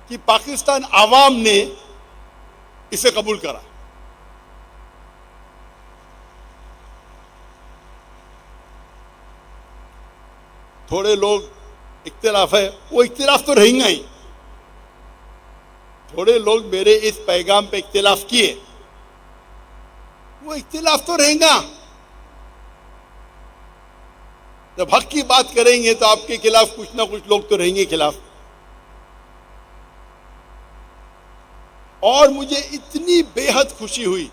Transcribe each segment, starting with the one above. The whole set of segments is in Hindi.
कि पाकिस्तान आवाम ने इसे कबूल करा। थोड़े लोग इख्तिलाफ है, वो इख्तिलाफ तो रहेगा ही। थोड़े लोग मेरे इस पैगाम पे इख्तिलाफ किए, वो इख्तिलाफ तो रहेगा। जब हक की बात करेंगे तो आपके खिलाफ कुछ ना कुछ लोग तो रहेंगे खिलाफ। और मुझे इतनी बेहद खुशी हुई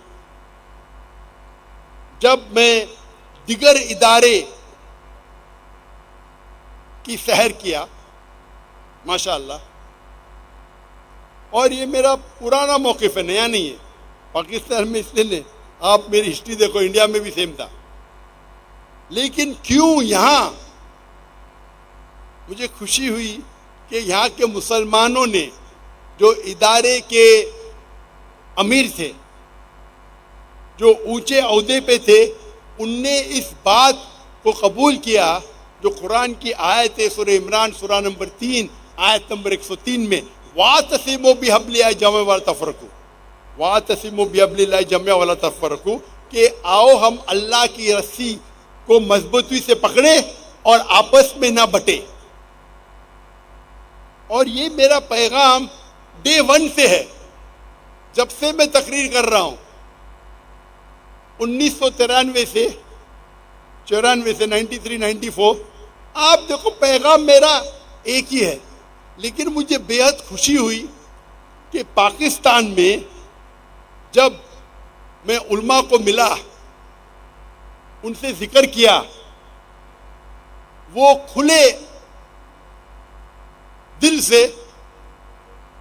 जब मैं दिगर इदारे की सैर किया, माशाअल्लाह। और ये मेरा पुराना मौक़िफ़ है, नया नहीं है। पाकिस्तान में इसलिए नहीं, आप मेरी हिस्ट्री देखो, इंडिया में भी सेम था। लेकिन क्यों यहाँ मुझे खुशी हुई कि यहाँ के मुसलमानों ने, जो इदारे के अमीर थे, जो ऊंचे ओहदे पे थे, उनने इस बात को कबूल किया जो कुरान की आयत है, सूरह इमरान सूरह नंबर 3 आयत नंबर 103 में, वातसिमू बिहब्लिल्लाहि जमिअन वला तफरकू, वातसिमू बिहब्लिल्लाहि जमिअन वला तफरकू, कि आओ हम अल्लाह की रस्सी को मजबूती से पकड़े और आपस में ना बटे। और ये मेरा पैगाम डे 1 से है, जब से मैं तकरीर कर रहा हूं, 1993 से 93, 94। आप देखो, पैगाम मेरा एक ही है। लेकिन मुझे बेहद खुशी हुई कि पाकिस्तान में जब मैं उलमा को मिला, उनसे जिक्र किया, वो खुले दिल से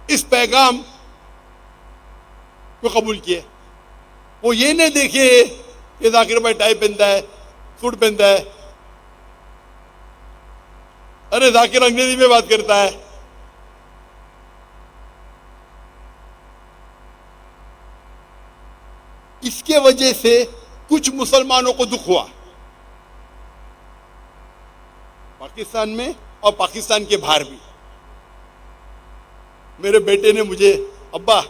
इस पैगाम को कबूल किए। वो ये नहीं देखे कि जाकिर भाई टाई पहनता है, सूट पहनता है, अरे जाकिर अंग्रेजी में बात करता है। इसके वजह से कुछ मुसलमानों को दुख हुआ, पाकिस्तान में और पाकिस्तान के बाहर भी। मेरे बेटे ने मुझे, अब्बा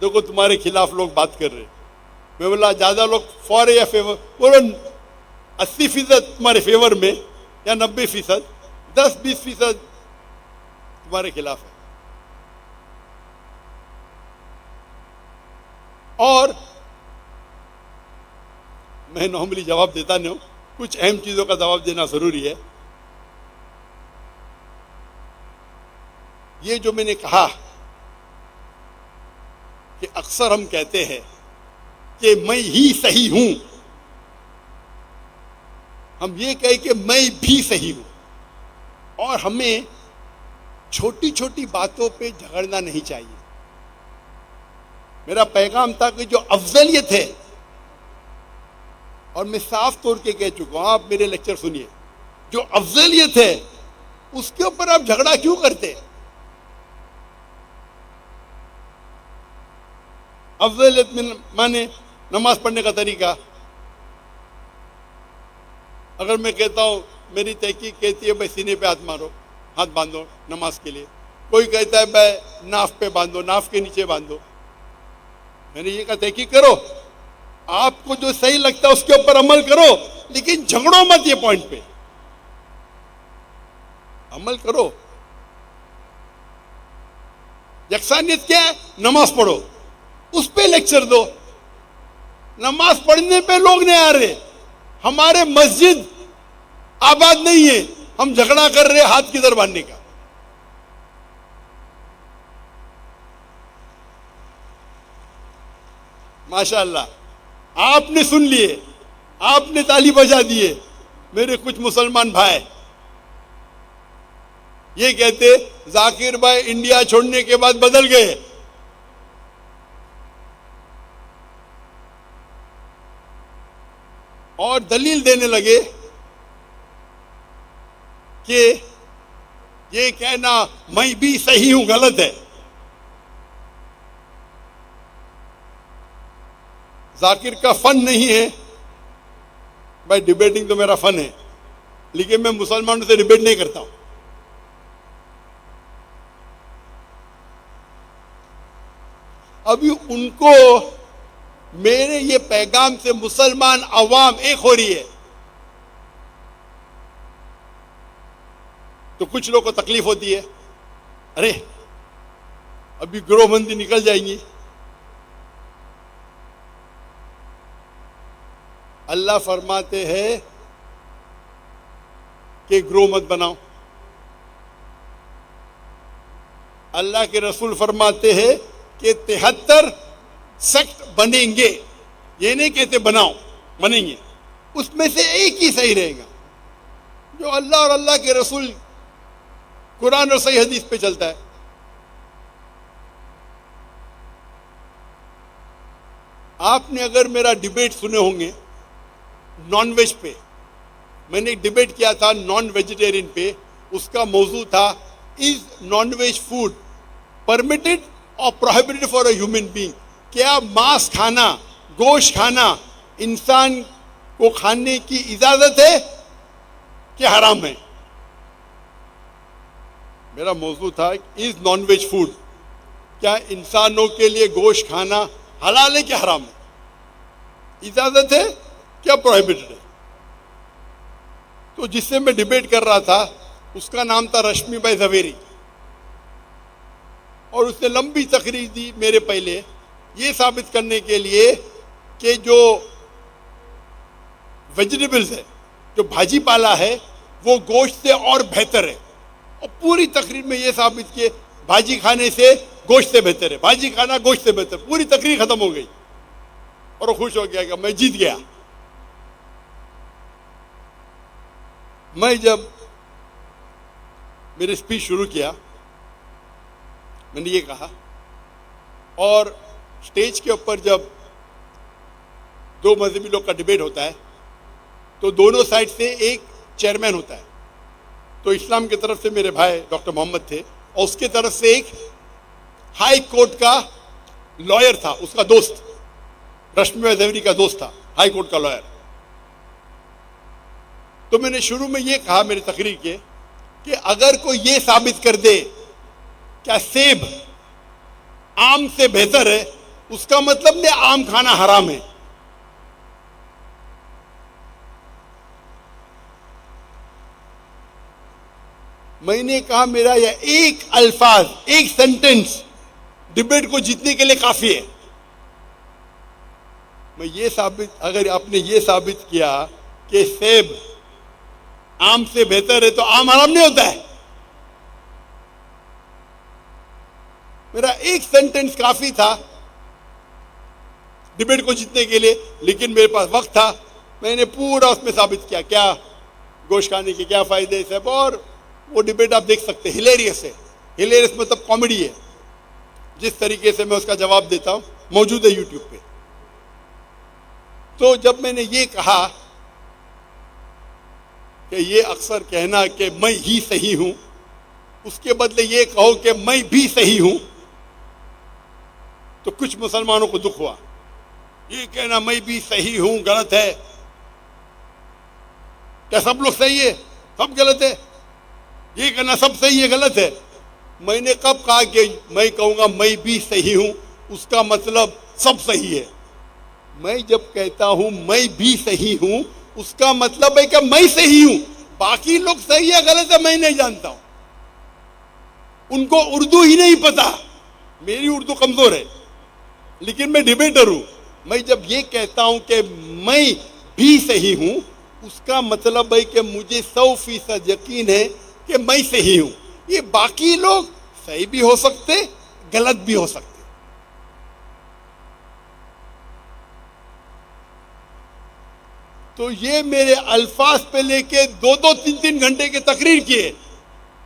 देखो तुम्हारे खिलाफ लोग बात कर रहे। मैं बोला ज्यादा लोग फॉर या फेवर? बोलो 80% तुम्हारे फेवर में या 90%, 10-20% तुम्हारे खिलाफ है। और मैं नॉर्मली जवाब देता नहीं हूं, कुछ अहम चीजों का जवाब देना जरूरी है। ये जो मैंने कहा कि अक्सर हम कहते हैं कि मैं ही सही हूं, हम ये कहें कि मैं भी सही हूं, और हमें छोटी छोटी बातों पे झगड़ना नहीं चाहिए। मेरा पैगाम था कि जो अफजलियत है, और मैं साफ तौर के कह चुका हूं, आप मेरे लेक्चर सुनिए, जो अफजलियत है उसके ऊपर आप झगड़ा क्यों करते? अफजलियत में माने नमाज पढ़ने का तरीका। अगर मैं कहता हूं, मेरी तहकीक कहती है भाई सीने पे हाथ मारो, हाथ बांधो नमाज के लिए, कोई कहता है भाई नाफ पे बांधो, नाफ के नीचे बांधो, मैंने ये कहा तहकीक करो, आपको जो सही लगता है उसके ऊपर अमल करो, लेकिन झगड़ो मत। ये पॉइंट पे अमल करो। यकसानियत क्या है? नमाज पढ़ो, उस पे लेक्चर दो। नमाज पढ़ने पे लोग नहीं आ रहे, हमारे मस्जिद आबाद नहीं है, हम झगड़ा कर रहे हाथ किधर बांधने का। माशाअल्लाह, आपने सुन लिए, आपने ताली बजा दिए। मेरे कुछ मुसलमान भाई ये कहते जाकिर भाई इंडिया छोड़ने के बाद बदल गए। और दलील देने लगे कि ये कहना मैं भी सही हूं गलत है। जाकिर का फन नहीं है भाई, डिबेटिंग तो मेरा फन है, लेकिन मैं मुसलमानों से डिबेट नहीं करता हूं। अभी उनको मेरे ये पैगाम से मुसलमान अवाम एक हो रही है, तो कुछ लोगों को तकलीफ होती है, अरे अभी गृहबंदी निकल जाएंगी। अल्लाह फरमाते हैं कि ग्रोह मत बनाओ। अल्लाह के रसूल फरमाते हैं कि 73 सेक्ट बनेंगे, ये नहीं कहते बनाओ, बनेंगे। उसमें से एक ही सही रहेगा जो अल्लाह और अल्लाह के रसूल कुरान और सही हदीस पे चलता है। आपने अगर मेरा डिबेट सुने होंगे नॉनवेज पे, मैंने एक डिबेट किया था नॉन वेजिटेरियन पे, उसका मौजू था इज नॉनवेज फूड परमिटेड और prohibited for a human being. क्या मांस खाना, गोश्त खाना इंसान को खाने की इजाजत है कि हराम है? मेरा मौजू था इज नॉनवेज फूड, क्या इंसानों के लिए गोश्त खाना हलाल है कि हराम है, इजाजत है क्या प्रोहिबिटेड है? तो जिससे मैं डिबेट कर रहा था उसका नाम था रश्मि भाई जवेरी, और उसने लंबी तकरीर दी मेरे पहले ये साबित करने के लिए कि जो वेजिटेबल्स है, जो भाजी पाला है, वो गोश्त से और बेहतर है। और पूरी तकरीर में ये साबित किए भाजी खाने से गोश्त से बेहतर है, भाजी खाना गोश्त से बेहतर। पूरी तकरीर खत्म हो गई और वो खुश हो गया कि मैं जीत गया। मैं जब मेरी स्पीच शुरू किया मैंने ये कहा, और स्टेज के ऊपर जब दो मजहबी लोग का डिबेट होता है तो दोनों साइड से एक चेयरमैन होता है। तो इस्लाम की तरफ से मेरे भाई डॉक्टर मोहम्मद थे और उसके तरफ से एक हाई कोर्ट का लॉयर था, उसका दोस्त, रश्मि जवेरी का दोस्त था, हाई कोर्ट का लॉयर। तो मैंने शुरू में ये कहा मेरी तकरीर के कि अगर कोई ये साबित कर दे क्या सेब आम से बेहतर है, उसका मतलब नहीं आम खाना हराम है। मैंने कहा मेरा यह एक अल्फाज, एक सेंटेंस डिबेट को जीतने के लिए काफी है। मैं ये साबित, अगर आपने ये साबित किया कि सेब आम से बेहतर है तो आम हराम नहीं होता है, मेरा एक सेंटेंस काफी था डिबेट को जीतने के लिए। लेकिन मेरे पास वक्त था, मैंने पूरा उसमें साबित किया क्या गोश्त खाने के क्या फायदे सब, और वो डिबेट आप देख सकते हैं, हिलेरियस है। हिलेरियस मतलब कॉमेडी है। जिस तरीके से मैं उसका जवाब देता हूं मौजूद है यूट्यूब पे। तो जब मैंने ये कहा कि ये अक्सर कहना कि मैं ही सही हूं, उसके बदले ये कहो कि मैं भी सही हूं, तो कुछ मुसलमानों को दुख हुआ। ये कहना मैं भी सही हूं गलत है, क्या सब लोग सही है, सब गलत है? ये कहना सब सही है गलत है। मैंने कब कहा कि मैं कहूंगा मैं भी सही हूं उसका मतलब सब सही है? मैं जब कहता हूं मैं भी सही हूं उसका मतलब है कि मैं सही हूं, बाकी लोग सही है गलत है मैं नहीं जानता हूं। उनको उर्दू ही नहीं पता, मेरी उर्दू कमजोर है, लेकिन मैं डिबेटर हूं। मैं जब ये कहता हूं कि मैं भी सही हूं उसका मतलब है कि मुझे 100% यकीन है कि मैं सही हूं। ये बाकी लोग सही भी हो सकते, गलत भी हो सकते। तो ये मेरे अल्फाज पे लेके 2-2, 3-3 घंटे के तकरीर किए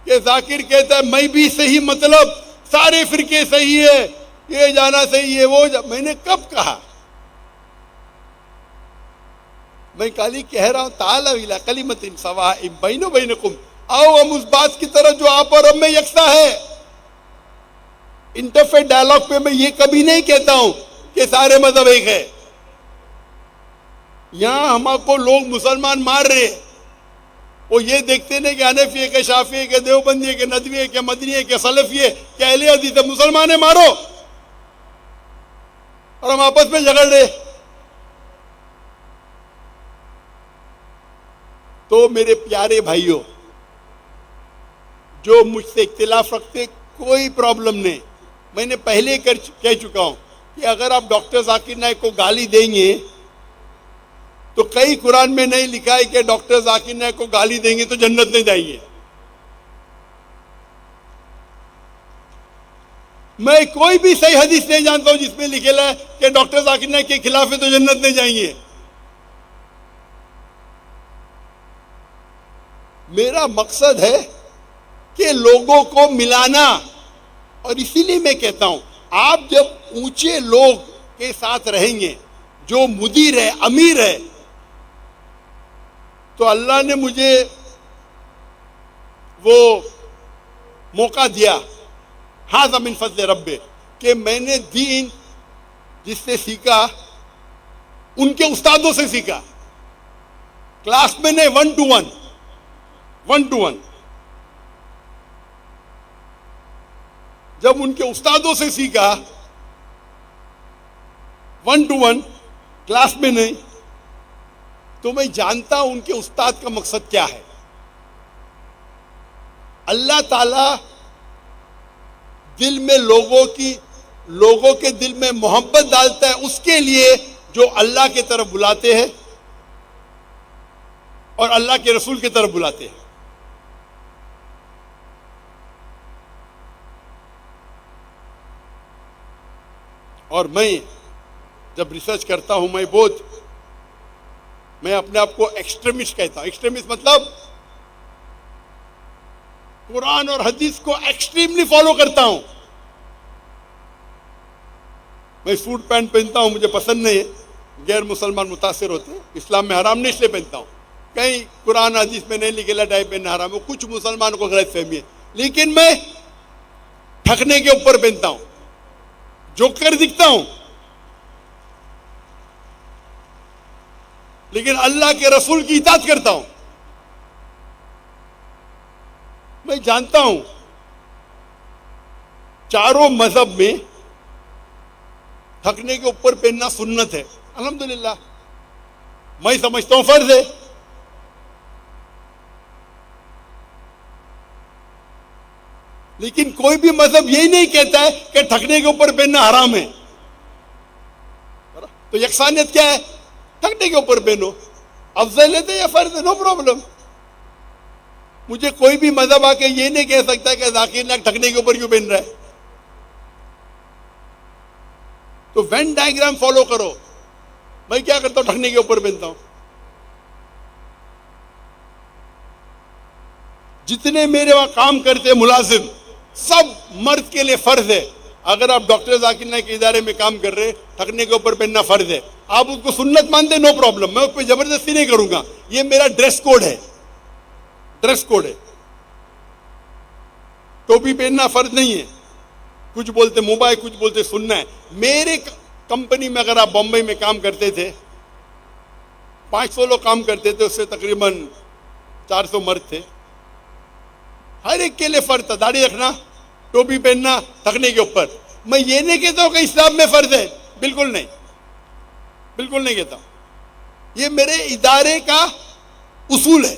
कि जाकिर कहता है मैं भी सही मतलब सारे फिरके सही है, ये जाना सही है वो मैंने कब कहा? मैं खाली कह रहा हूं ताला इला कलिमतिन सवाइम बैनो बैनकुम, आओ हम उस बात की तरफ जो आप और हम में यकसा है। इंटरफेथ डायलॉग पे मैं ये कभी नहीं कहता हूं कि सारे मजहब एक है। यहां हमको लोग मुसलमान मार रहे हैं, वो ये देखते नहीं कि हनफी है, के शाफी है, के देवबंदी है, के नदवी है, के मदनी है, के सलफी है, के अहले हदीस है। मुसलमान है मारो, और हम आपस में झगड़ रहे। तो मेरे प्यारे भाइयों, जो मुझसे इख्तिलाफ रखते, कोई प्रॉब्लम नहीं। मैंने पहले कह चुका हूं कि अगर आप डॉक्टर जाकिर नाइक को गाली देंगे तो कई कुरान में नहीं लिखा है कि डॉक्टर जाकिर नाइक को गाली देंगे तो जन्नत नहीं जाएंगे। मैं कोई भी सही हदीस नहीं जानता हूं जिसमें लिखेला है कि डॉक्टर जाकिर नाइक के खिलाफ है तो जन्नत नहीं जाएंगे। मेरा मकसद है कि लोगों को मिलाना, और इसीलिए मैं कहता हूं आप जब ऊंचे लोग के साथ रहेंगे, जो मुदीर है, अमीर है, तो अल्लाह ने मुझे वो मौका दिया, हाज़ा मिन फज़्ल रब्बे, कि मैंने दीन जिससे सीखा उनके उस्तादों से सीखा, क्लास में नहीं, 1 to 1 जब उनके उस्तादों से सीखा 1 to 1 क्लास में नहीं, तो मैं जानता हूं उनके उस्ताद का मकसद क्या है। अल्लाह ताला दिल में लोगों के दिल में मोहब्बत डालता है उसके लिए जो अल्लाह की तरफ बुलाते हैं और अल्लाह के रसूल की तरफ बुलाते हैं। और मैं जब रिसर्च करता हूं, मैं अपने आप को एक्सट्रीमिस्ट कहता हूं। एक्सट्रीमिस्ट मतलब कुरान और हदीस को एक्सट्रीमली फॉलो करता हूं। मैं सूट पैंट पहनता हूं, मुझे पसंद नहीं है, गैर मुसलमान मुतासिर होते हैं, इस्लाम में हराम नहीं इसलिए पहनता हूं। कहीं कुरान हदीस में नहीं लिखेला टाई पहनना हराम है, कुछ मुसलमानों को गलत फहमी है, लेकिन मैं ठकने के ऊपर पहनता हूं, जोकर दिखता हूं, लेकिन अल्लाह के रसूल की इताअत करता हूं। मैं जानता हूं चारों मजहब में थकने के ऊपर पहनना सुन्नत है, अल्हम्दुलिल्लाह, मैं समझता हूं फर्ज है। लेकिन कोई भी मजहब यही नहीं कहता है कि थकने के ऊपर पहनना हराम है। तो यकसानियत क्या है? थकने के ऊपर पहनो, अफजल है तो या फर्ज है, नो प्रॉब्लम। मुझे कोई भी मजहब आके ये नहीं कह सकता कि जाकिर नाइक थकने के ऊपर क्यों पहन रहा है। तो वेन डायग्राम फॉलो करो। मैं क्या करता हूं? थकने के ऊपर पहनता हूं। जितने मेरे वहां काम करते मुलाजिम, सब मर्द के लिए फर्ज है। अगर आप डॉक्टर जाकिर नाइक के इदारे में काम कर रहे, थकने के ऊपर पहनना फर्ज है। आप उसको सुन्नत मानते, नो प्रॉब्लम, मैं उस पर जबरदस्ती नहीं करूंगा। ये मेरा ड्रेस कोड है, ड्रेस कोड है। टोपी पहनना फर्ज नहीं है। कुछ बोलते मोबाइल, कुछ बोलते सुनना है। मेरे कंपनी में अगर आप बॉम्बे में काम करते थे, 500 लोग काम करते थे, उससे तकरीबन 400 मर्द थे। हर एक के लिए फर्ज था दाढ़ी रखना, टोपी पहनना, थकने के ऊपर। मैं ये नहीं कहता हूं कि इस्लाम में फर्ज है, बिल्कुल नहीं, बिल्कुल नहीं कहता। ये मेरे इदारे का उसूल है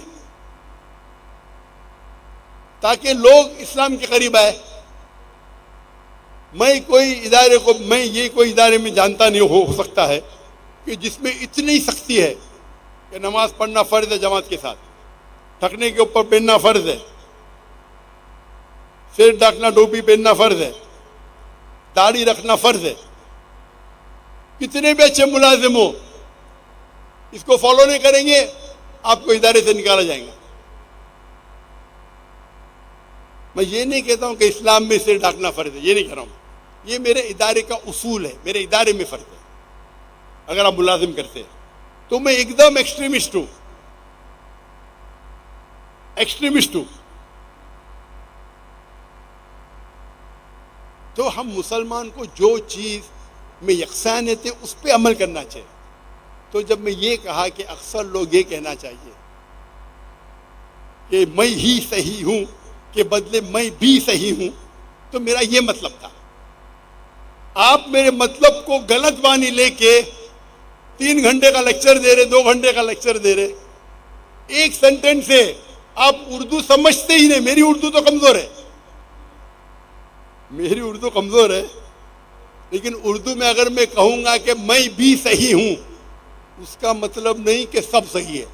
ताकि लोग इस्लाम के करीब आए। मैं ये कोई इदारे में जानता नहीं हो सकता है कि जिसमें इतनी सख्ती है कि नमाज पढ़ना फर्ज है जमात के साथ, थकने के ऊपर पहनना फर्ज है, सिर ढकना, टोपी पहनना फर्ज है, दाढ़ी रखना फर्ज है। कितने भी अच्छे मुलाजिम हो, इसको फॉलो नहीं करेंगे, आपको इदारे से निकाला जाएगा। मैं ये नहीं कहता हूं कि इस्लाम में सिर ढकना फर्ज है, ये नहीं कह रहा हूं। ये मेरे इदारे का उसूल है, मेरे इदारे में फर्ज है। अगर आप मुलाजिम करते हैं तो मैं एकदम एक्सट्रीमिस्ट हूं, एक्सट्रीमिस्ट हूं। तो हम मुसलमान को जो चीज में यकसानियत है उस पर अमल करना चाहिए। तो जब मैं ये कहा कि अक्सर लोग ये कहना चाहिए कि मैं ही सही हूं के बदले मैं भी सही हूं, तो मेरा ये मतलब था आप मेरे मतलब को गलत मानी लेके 3 घंटे का लेक्चर दे रहे, 2 घंटे का लेक्चर दे रहे, एक सेंटेंस से आप उर्दू समझते ही नहीं। मेरी उर्दू तो कमजोर है, मेरी उर्दू कमजोर है, लेकिन उर्दू में अगर मैं कहूंगा कि मैं भी सही हूं, उसका मतलब नहीं कि सब सही है।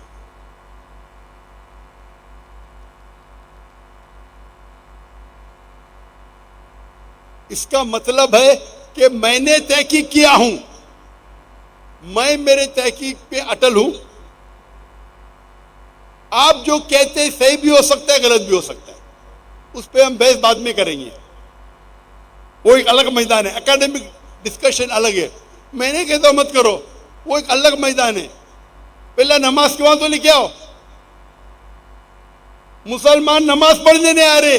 इसका मतलब है कि मैंने तहकीक किया हूं, मैं मेरे तहकीक पे अटल हूं। आप जो कहते हैं सही भी हो सकता है, गलत भी हो सकता है, उस पर हम बहस बाद में करेंगे, वो एक अलग मैदान है। एकेडमिक डिस्कशन अलग है, मैंने कहता मत करो, वो एक अलग मैदान है। पहला नमाज के वहां तो लेके आओ। मुसलमान नमाज पढ़ने नहीं आ रहे।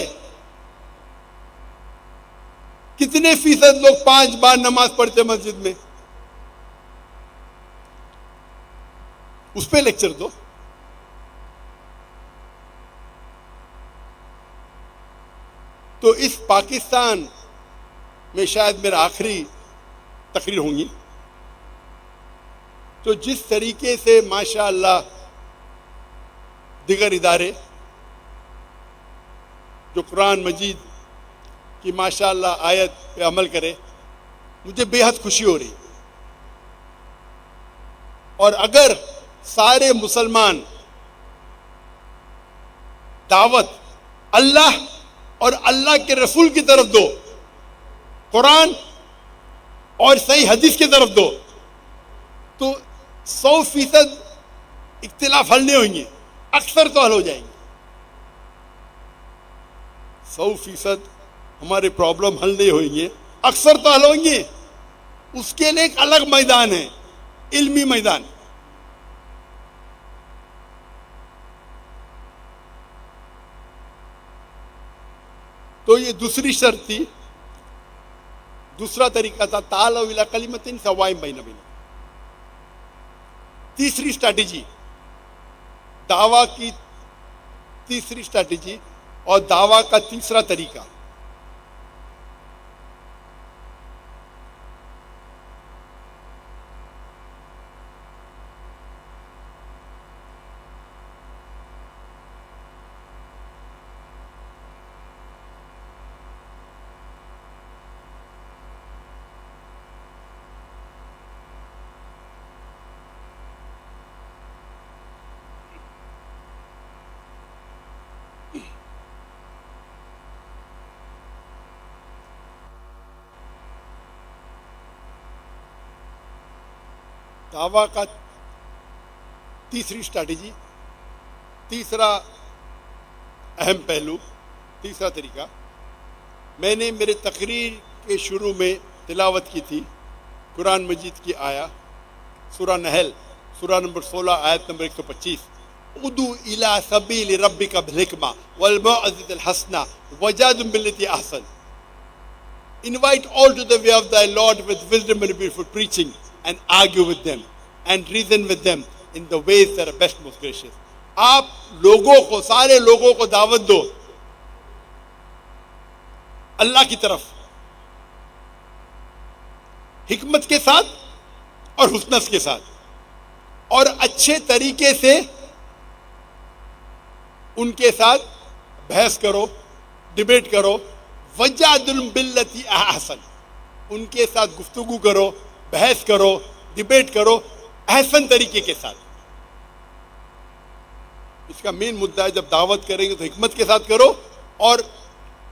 कितने फीसद लोग 5 बार नमाज पढ़ते मस्जिद में, उस पर लेक्चर दो। तो इस पाकिस्तान में शायद मेरा आखिरी तकरीर होंगी। तो जिस तरीके से माशाअल्लाह दिगर इदारे जो कुरान मजीद की माशाअल्लाह आयत पे अमल करे, मुझे बेहद खुशी हो रही। और अगर सारे मुसलमान दावत अल्लाह और अल्लाह के रसूल की तरफ दो, कुरान और सही हदीस की तरफ दो, तो 100% इख्तिलाफ हल नहीं होंगे, अक्सर तो हल हो जाएंगे। 100% हमारे प्रॉब्लम हल नहीं होंगे, अक्सर तो हल होंगे। उसके लिए एक अलग मैदान है, इल्मी मैदान। तो ये दूसरी शर्त थी, दूसरा तरीका था तालव इला कलिमतिन सवाइम बैना बैना। तीसरी स्ट्रैटेजी, दावा की तीसरी स्ट्रैटेजी और दावा का तीसरा तरीका, दावा का तीसरी स्ट्रैटेजी, तीसरा अहम पहलू, तीसरा तरीका, मैंने मेरे तकरीर के शुरू में तिलावत की थी कुरान मजीद की आया, सूरा नहल, सूरा नंबर 16 आयत नंबर 125, उदू इला सबील रब्बिका बिल हिकमा वल मौइज़तिल हसना वजादिलहुम बिल्लती Ahsan. Invite all to the way of thy Lord with wisdom and beautiful preaching, and argue with them and reason with them in the ways that are best most gracious. आप लोगों को, सारे लोगों को दावत दो अल्लाह की तरफ, हिकमत के साथ और हुस्नस के साथ, और अच्छे तरीके से उनके साथ बहस करो, डिबेट करो। वजादिलहुम बिल्लती अहसन, उनके साथ गुफ्तगू करो, बहस करो, डिबेट करो अहसन तरीके के साथ। इसका मेन मुद्दा है, जब दावत करेंगे तो हिकमत के साथ करो और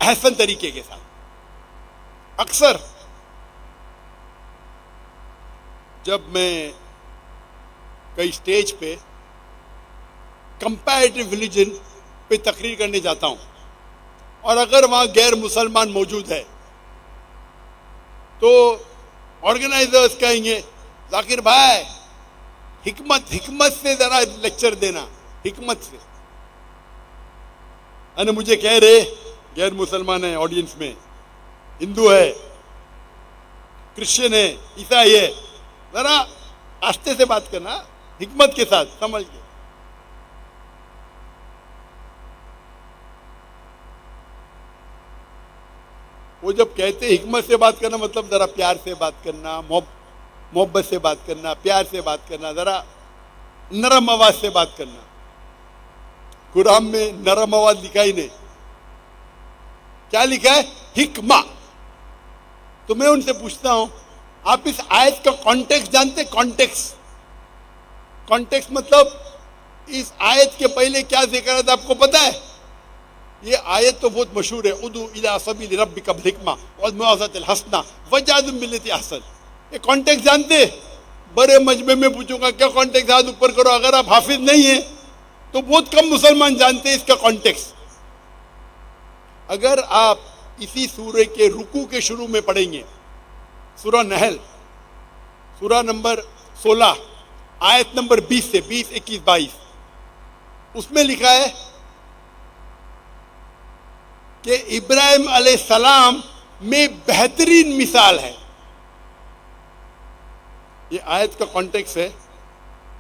अहसन तरीके के साथ। अक्सर जब मैं कई स्टेज पे कंपैरेटिव रिलीजन पे तकरीर करने जाता हूं, और अगर वहां गैर मुसलमान मौजूद है, तो ऑर्गेनाइजर्स कहेंगे जाकिर भाई हिकमत से जरा लेक्चर देना, हिकमत से। अने मुझे कह रहे गैर मुसलमान है ऑडियंस में, हिंदू है, क्रिश्चियन है, ईसाई है, जरा आस्ते से बात करना, हिकमत के साथ, समझ के। वो जब कहते हिकमत से बात करना मतलब जरा प्यार से बात करना, मोहब्बत से बात करना, प्यार से बात करना, जरा नरम आवाज से बात करना। कुरान में नरम आवाज लिखा ही नहीं, क्या लिखा है? हिकमा। तो मैं उनसे पूछता हूं, आप इस आयत का कॉन्टेक्स्ट जानते? कॉन्टेक्स्ट मतलब इस आयत के पहले क्या जिक्र था आपको पता है? ये आयत तो बहुत मशहूर है, उदू इला सबील रब्बिका बिल हिकमा वल मौइज़तिल हसना वजादिल बिल्लती अहसन। ये कॉन्टेक्स्ट जानते? बड़े मजमे में पूछूंगा क्या कॉन्टेक्स्ट, हाथ ऊपर करो। अगर आप हाफिज नहीं है तो बहुत कम मुसलमान जानते हैं इसका कॉन्टेक्स्ट। अगर आप इसी सूरे के रुकू के शुरू में पढ़ेंगे, सूरा नहल, सूरा नंबर 16, आयत नंबर 20 से 20, 21, 22, उसमें लिखा है कि इब्राहिम अलैहिस्सलाम में बेहतरीन मिसाल है। ये आयत का कॉन्टेक्स्ट है।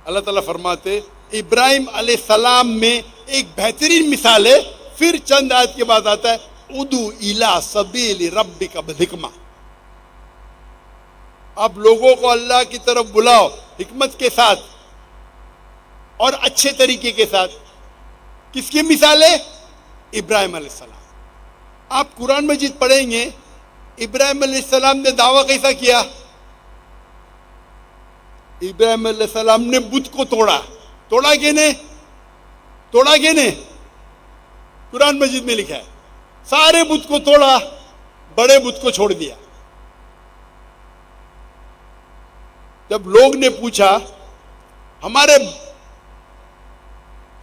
अल्लाह ताला फरमाते इब्राहिम अलैहिस्सलाम में एक बेहतरीन मिसाल है। फिर चंद आयत के बाद आता है उदू इला सबील रब्बिका बिल हिकमा। आप लोगों को अल्लाह की तरफ बुलाओ हिकमत के साथ और अच्छे तरीके के साथ। किसकी मिसाल है? इब्राहिम अलैहिस्सलाम। आप कुरान मजीद पढ़ेंगे, इब्राहिम अलैहिस्सलाम ने दावा कैसा किया? इब्राहिम अलैहिस्सलाम ने बुत को तोड़ा। तोड़ा के ने? तोड़ा के ने? कुरान मजीद में लिखा है सारे बुत को तोड़ा, बड़े बुत को छोड़ दिया। जब लोग ने पूछा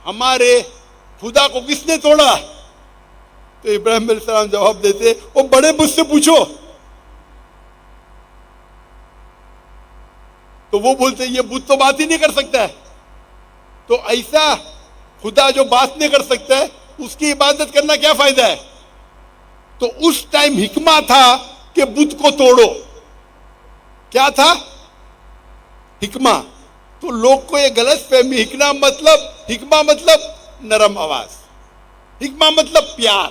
हमारे खुदा को किसने तोड़ा, तो इब्राहिम अलैहिस्सलाम जवाब देते वो बड़े बुत से पूछो। तो वो बोलते ये बुत तो बात ही नहीं कर सकता है। तो ऐसा खुदा जो बात नहीं कर सकता है उसकी इबादत करना क्या फायदा है? तो उस टाइम हिकमा था कि बुत को तोड़ो। क्या था? हिकमा। तो लोग को ये गलत फहमी, हिकमा मतलब नरम आवाज, हिकमा मतलब प्यार।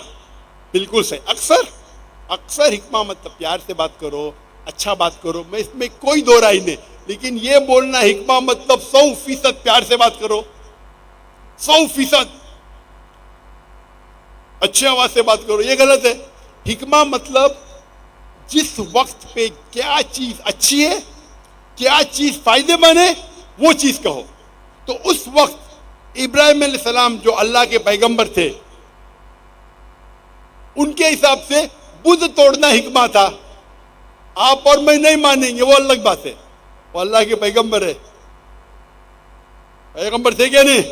बिल्कुल सही। अक्सर हिकमा मतलब प्यार से बात करो, अच्छा बात करो, मैं इसमें कोई दो राय नहीं। लेकिन ये बोलना हिकमा मतलब 100% प्यार से बात करो, 100% अच्छी आवाज से बात करो, ये गलत है। हिकमा मतलब जिस वक्त पे क्या चीज अच्छी है, क्या चीज फायदेमंद है, वो चीज कहो। तो उस वक्त इब्राहिम अलैहिस्सलाम जो अल्लाह के पैगंबर थे, उनके हिसाब से बुत तोड़ना हिकमा था। आप और मैं नहीं मानेंगे, वो अलग बात है। वो अल्लाह के पैगंबर है। पैगंबर थे क्या नहीं?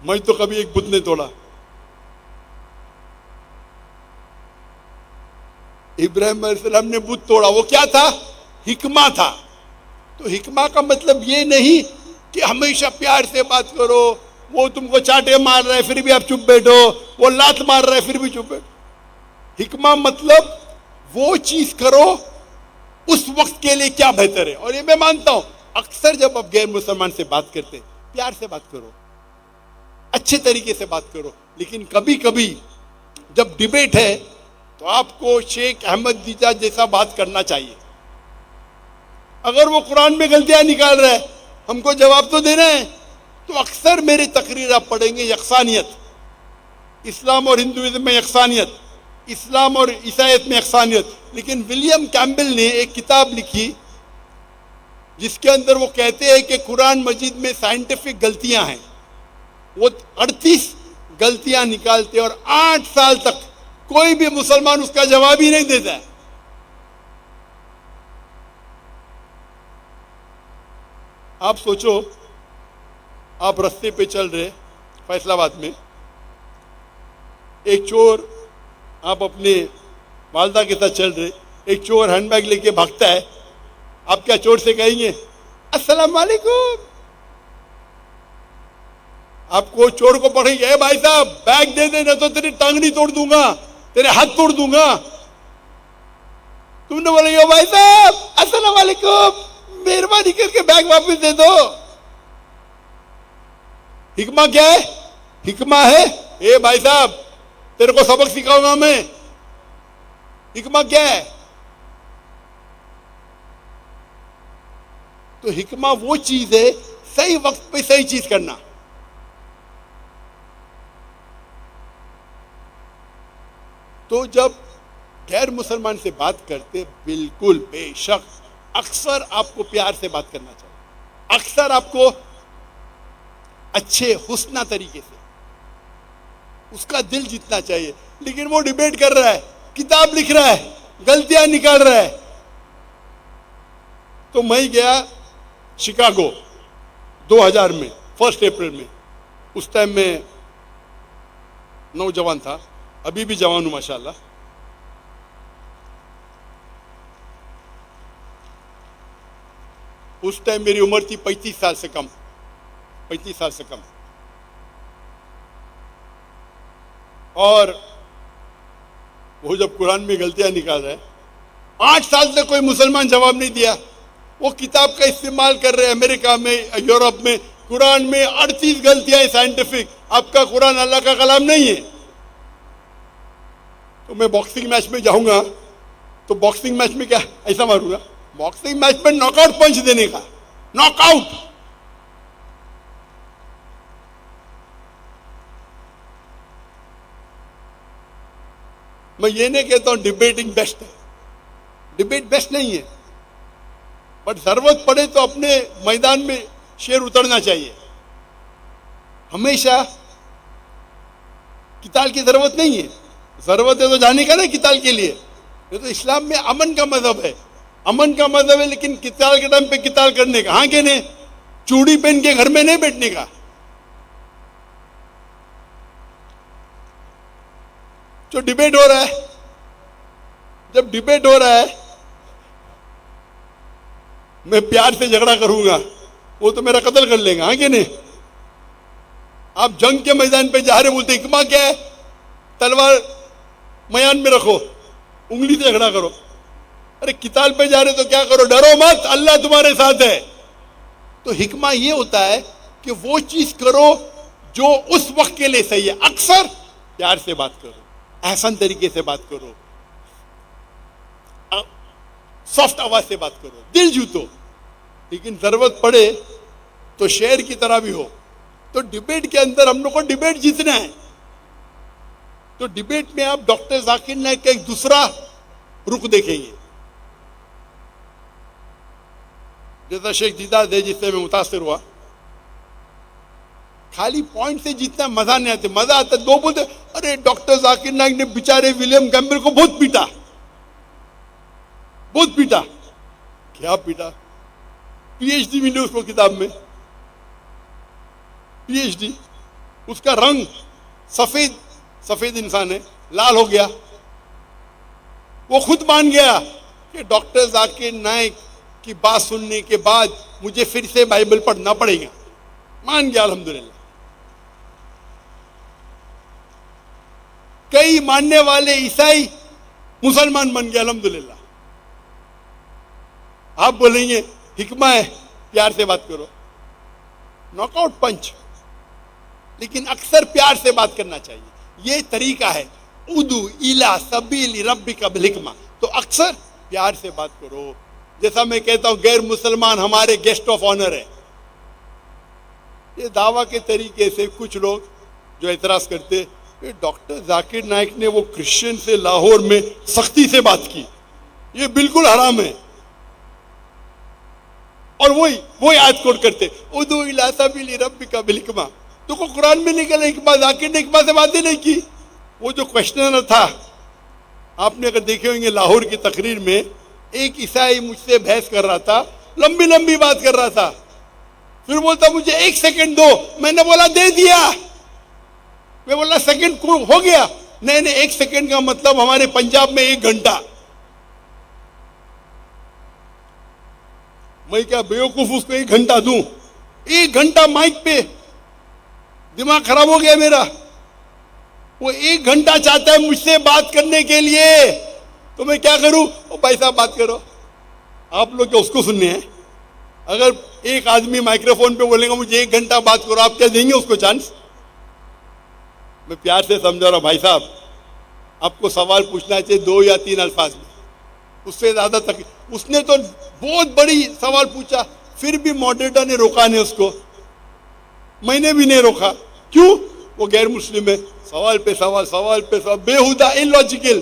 मैं तो कभी एक बुत नहीं तोड़ा। इब्राहिम अलैहिस्सलाम ने बुत तोड़ा, वो क्या था? हिकमा था। तो हिकमा का मतलब ये नहीं कि हमेशा प्यार से बात करो। वो तुमको चाटे मार रहा है फिर भी आप चुप बैठो, वो लात मार रहा है फिर भी चुप बैठो। हिकमा मतलब वो चीज करो उस वक्त के लिए क्या बेहतर है। और ये मैं मानता हूं अक्सर जब आप गैर मुसलमान से बात करते, प्यार से बात करो, अच्छे तरीके से बात करो। लेकिन कभी कभी जब डिबेट है तो आपको शेख अहमद दीजा जैसा बात करना चाहिए। अगर वो कुरान में गलतियां निकाल रहा है, हमको जवाब तो देना है। तो अक्सर मेरी तकरीर आप पढ़ेंगे यकसानियत, इस्लाम और हिंदुइज्म में यकसानियत, इस्लाम और ईसाईयत में यकसानियत। लेकिन विलियम कैम्बल ने एक किताब लिखी जिसके अंदर वो कहते हैं कि कुरान मजीद में साइंटिफिक गलतियां हैं। वो 38 गलतियां निकालते और 8 साल तक कोई भी मुसलमान उसका जवाब ही नहीं देता है। आप सोचो, आप रास्ते पे चल रहे फैसलाबाद में, एक चोर, आप अपने वालदा के साथ चल रहे, एक चोर हैंडबैग लेके भागता है। आप क्या चोर से कहेंगे अस्सलाम वालेकुम? आपको चोर को पकड़ेंगे, ए भाई साहब बैग दे देना तो तेरी टांगनी तोड़ दूंगा, तेरे हाथ तोड़ दूंगा। तुमने बोले यो भाई साहब अस्सलाम वालेकुम, मेहरबानी करके बैग वापस दे दो। हिकमा क्या है? हिकमा है ए भाई साहब तेरे को सबक सिखाऊंगा मैं, हिकमा क्या है? तो हिकमा वो चीज है, सही वक्त पे सही चीज करना। तो जब गैर मुसलमान से बात करते, बिल्कुल बेशक अक्सर आपको प्यार से बात करना चाहिए, अक्सर आपको अच्छे हुस्ना तरीके से उसका दिल जीतना चाहिए। लेकिन वो डिबेट कर रहा है, किताब लिख रहा है, गलतियां निकाल रहा है। तो मैं गया शिकागो 2000 में, 1 अप्रैल में। उस टाइम में नौजवान था, अभी भी जवान हूं माशाल्लाह। उस टाइम मेरी उम्र थी 35 साल से कम, 35 साल से कम। और वो जब कुरान में गलतियां निकाल रहे हैं, 8 साल तक कोई मुसलमान जवाब नहीं दिया। वो किताब का इस्तेमाल कर रहे हैं अमेरिका में, यूरोप में। कुरान में 38 गलतियां हैं साइंटिफिक। आपका कुरान अल्लाह का कलाम नहीं है। तो मैं बॉक्सिंग मैच में जाऊंगा तो बॉक्सिंग मैच में क्या ऐसा मारूंगा? बॉक्सिंग मैच में नॉकआउट पंच देने का, नॉकआउट। मैं ये नहीं कहता हूं डिबेटिंग बेस्ट है, डिबेट बेस्ट नहीं है, बट जरूरत पड़े तो अपने मैदान में शेर उतरना चाहिए। हमेशा किताल की जरूरत नहीं है। जरूरत है तो जाने का ना किताल के लिए। ये तो इस्लाम में अमन का मजहब है, अमन का मजहब है, लेकिन किताल के टाइम पे किताल करने का, हाँ के नहीं, चूड़ी पहन के घर में नहीं बैठने का। जो डिबेट हो रहा है, जब डिबेट हो रहा है, मैं प्यार से झगड़ा करूंगा, वो तो मेरा कत्ल कर लेगा, हाँ कि नहीं? आप जंग के मैदान पे जा रहे, बोलते हिकमा क्या है? तलवार मयान में रखो, उंगली से झगड़ा करो। अरे किताल पे जा रहे तो क्या करो? डरो मत, अल्लाह तुम्हारे साथ है। तो हिकमा ये होता है कि वो चीज करो जो उस वक्त के लिए सही है। अक्सर प्यार से बात करो, एहसान तरीके से बात करो, सॉफ्ट आवाज से बात करो, दिल जीतो। लेकिन जरूरत पड़े तो शेर की तरह भी हो। तो डिबेट के अंदर हम लोग को डिबेट जीतना है। तो डिबेट में आप डॉक्टर जाकिर नाइक का एक दूसरा रुख देखेंगे। जैसा शेख दीदार है, जिससे मैं मुतासिर हुआ, खाली पॉइंट से जीतना मजा नहीं आता। मजा आता दो बोलते, अरे डॉक्टर जाकिर नाइक ने बेचारे विलियम कैम्पबेल को बहुत पीटा, बहुत पीटा। क्या पीटा? पीएचडी मिली उसको किताब में, पीएचडी। उसका रंग सफेद, सफेद इंसान है, लाल हो गया। वो खुद मान गया कि डॉक्टर जाकिर नाइक की बात सुनने के बाद मुझे फिर से बाइबल पढ़ना पड़ेगा। मान गया अल्हम्दुलिल्लाह। कई मानने वाले ईसाई मुसलमान बन गए अल्हम्दुलिल्लाह। आप बोलेंगे हिकमा है, प्यार से बात करो, नॉकआउट पंच। लेकिन अक्सर प्यार से बात करना चाहिए, ये तरीका है। उदू इला सबील रब्बिका बिल हिकमा। तो अक्सर प्यार से बात करो। जैसा मैं कहता हूं, गैर मुसलमान हमारे गेस्ट ऑफ ऑनर है। ये दावा के तरीके से कुछ लोग जो एतराज करते, डॉक्टर जाकिर नाइक ने वो क्रिश्चियन से लाहौर में सख्ती से बात की, ये बिल्कुल हराम है। और वही आयत कोट करते, उदू इला सबील रब्बिका बिल हिकमा। तो को कुरान में निकले हिकमा, जाकिर ने हिकमा से बात ही नहीं की। वो जो क्वेश्चनर था, आपने अगर देखे होंगे लाहौर की तकरीर में, एक ईसाई मुझसे बहस कर रहा था, लंबी लंबी बात कर रहा था। फिर बोलता मुझे 1 सेकंड दो। मैंने बोला दे दिया। मैं बोला सेकंड हो गया? नहीं नहीं, 1 सेकंड का मतलब हमारे पंजाब में 1 घंटा। मैं क्या बेवकूफ उसको 1 घंटा दूं? 1 घंटा माइक पे, दिमाग खराब हो गया मेरा। वो 1 घंटा चाहता है मुझसे बात करने के लिए, तो मैं क्या करूं? ओ भाई साहब बात करो। आप लोग क्या उसको सुनने हैं? अगर एक आदमी माइक्रोफोन पे बोलेगा मुझे 1 घंटा बात करो, आप क्या देंगे उसको चांस? मैं प्यार से समझा रहा हूं, भाई साहब आपको सवाल पूछना चाहिए 2 या 3 अल्फाज में, उससे ज्यादा तक। उसने तो बहुत बड़ी सवाल पूछा, फिर भी मॉडरेटर ने रोका नहीं उसको, मैंने भी नहीं रोका। क्यों? वो गैर मुस्लिम है। सवाल पे सवाल, सवाल पे सवाल, बेहुदा, इलॉजिकल।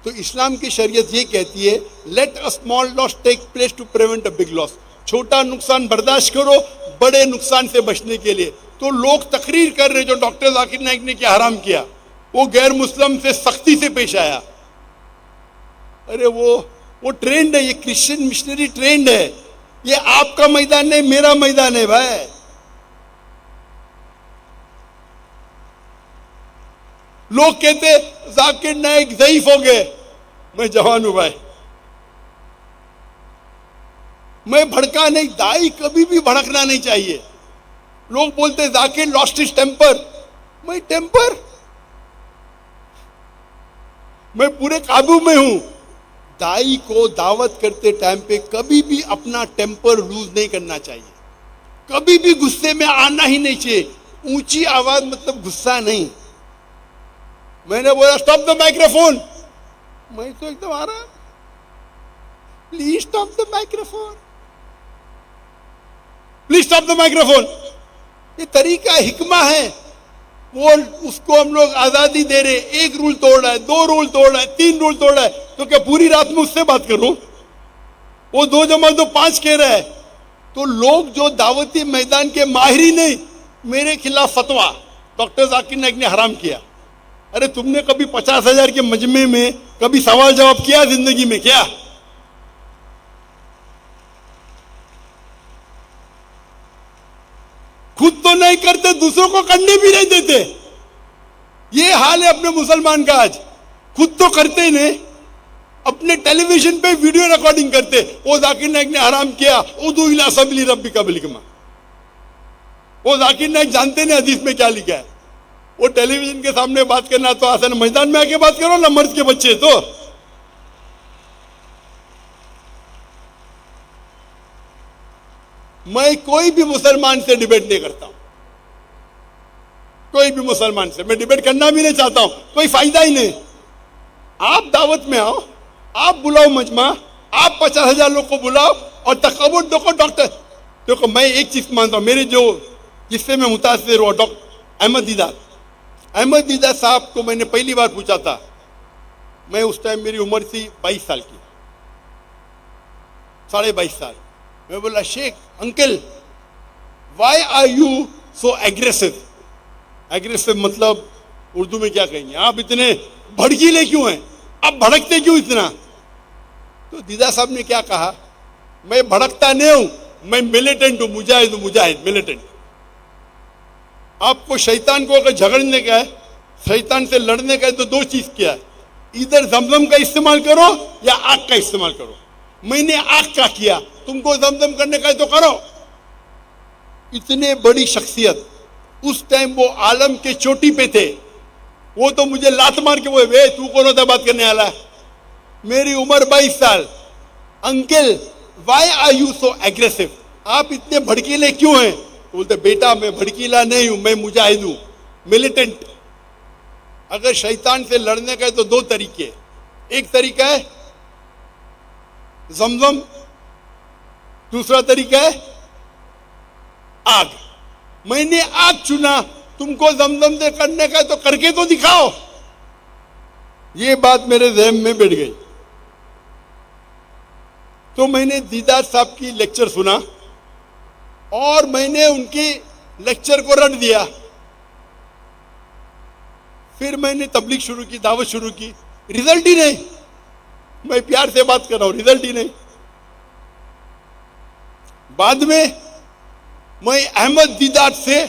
तो इस्लाम की शरीयत ये कहती है, let a small loss take place to prevent a big loss. छोटा नुकसान बर्दाश्त करो बड़े नुकसान से बचने के लिए। तो लोग तकरीर कर रहे जो डॉक्टर जाकिर नाइक ने क्या हराम किया, वो गैर मुस्लिम से सख्ती से पेश आया। अरे वो ट्रेंड है, ये क्रिश्चियन मिशनरी ट्रेंड है। ये आपका मैदान नहीं, मेरा मैदान है भाई। लोग कहते जाकिर नाइक ज़ईफ हो गए। मैं जवान हूं भाई, मैं भड़का नहीं। दाई कभी भी भड़कना नहीं चाहिए। लोग बोलते जाकिर लॉस्ट हिज टेम्पर। मैं टेम्पर, मैं पूरे काबू में हूं। दाई को दावत करते टाइम पे कभी भी अपना टेम्पर लूज नहीं करना चाहिए, कभी भी गुस्से में आना ही नहीं चाहिए। ऊंची आवाज मतलब गुस्सा नहीं। मैंने बोला स्टॉप द माइक्रोफोन, मैं तो एकदम आ रहा, please stop the microphone, please stop the microphone. ये तरीका हिकमा है। वो उसको हम लोग आजादी दे रहे, 1 रूल तोड़ रहा है, 2 रूल तोड़ रहा है, 3 रूल तोड़ रहा है, तो क्या पूरी रात में उससे बात करूं? वो 2 जमा 2 5 कह रहा है। तो लोग जो दावती मैदान के माहिरी नहीं, मेरे खिलाफ फतवा डॉक्टर जाकिर नाइक ने हराम किया। अरे तुमने कभी 50,000 के मजमे में कभी सवाल जवाब किया जिंदगी में? क्या खुद तो नहीं करते, दूसरों को करने भी नहीं देते। ये हाल है अपने मुसलमान का आज। खुद तो करते नहीं, अपने टेलीविजन पे वीडियो रिकॉर्डिंग करते। वो जाकिर नाइक ने हराम किया, उदू इला सबीली रब्बिका बिल हिकमा। वो जाकिर नाइक जानते नहीं हदीस में क्या लिखा है। वो टेलीविजन के सामने बात करना तो आसान, मैदान में आके बात करो ना, मर्द के बच्चे। तो मैं कोई भी मुसलमान से डिबेट नहीं करता हूं, कोई भी मुसलमान से मैं डिबेट करना भी नहीं चाहता हूं, कोई फायदा ही नहीं। आप दावत में आओ, आप बुलाओ मजमा, आप 50,000 लोग को बुलाओ और तकबुर देखो। डॉक्टर देखो, मैं एक चीज मानता हूं, मेरे जो जिससे मैं मुतासिर हुआ, डॉक्टर अहमद दीदार साहब को मैंने पहली बार पूछा था। मैं उस टाइम मेरी उम्र थी 22 साल की, 22.5 साल। मैं बोला Sheikh uncle, why are you so aggressive? Aggressive मतलब उर्दू में क्या कहेंगे, आप इतने भड़कीले क्यों हैं, आप भड़कते क्यों इतना? तो दीदा साहब ने क्या कहा, मैं भड़कता नहीं हूं, मैं मिलिटेंट हूं, मुजाहिद हूं, मुजाहिद मिलिटेंट। आपको शैतान को अगर झगड़ने का है, शैतान से लड़ने का है, तो 2 चीज किया है, इधर जमजम का इस्तेमाल करो या आग का इस्तेमाल करो। मैंने आग का किया, तुमको जमजम करने का है तो करो। इतने बड़ी शख्सियत, उस टाइम वो आलम के चोटी पे थे। वो तो मुझे लात मार के बोले, वे तू कौन होता बात करने वाला? मेरी उम्र 22 साल। Uncle why are you so aggressive? आप इतने भड़कीले क्यों हैं? तो बोलते बेटा मैं भड़कीला नहीं हूं, मैं मुजाहिद हूं, मिलिटेंट। अगर शैतान से लड़ने का है तो 2 तरीके। एक तरीका है जमजम, दूसरा तरीका है आग। मैंने आग चुना, तुमको जमजम से करने का है तो करके तो दिखाओ। ये बात मेरे ज़हन में बैठ गई। तो मैंने दीदार साहब की लेक्चर सुना और मैंने उनकी लेक्चर को रट दिया। फिर मैंने तबलीग शुरू की, दावत शुरू की, रिजल्ट ही नहीं। मैं प्यार से बात कर रहा हूं, रिजल्ट ही नहीं। बाद में मैं अहमद दीदार से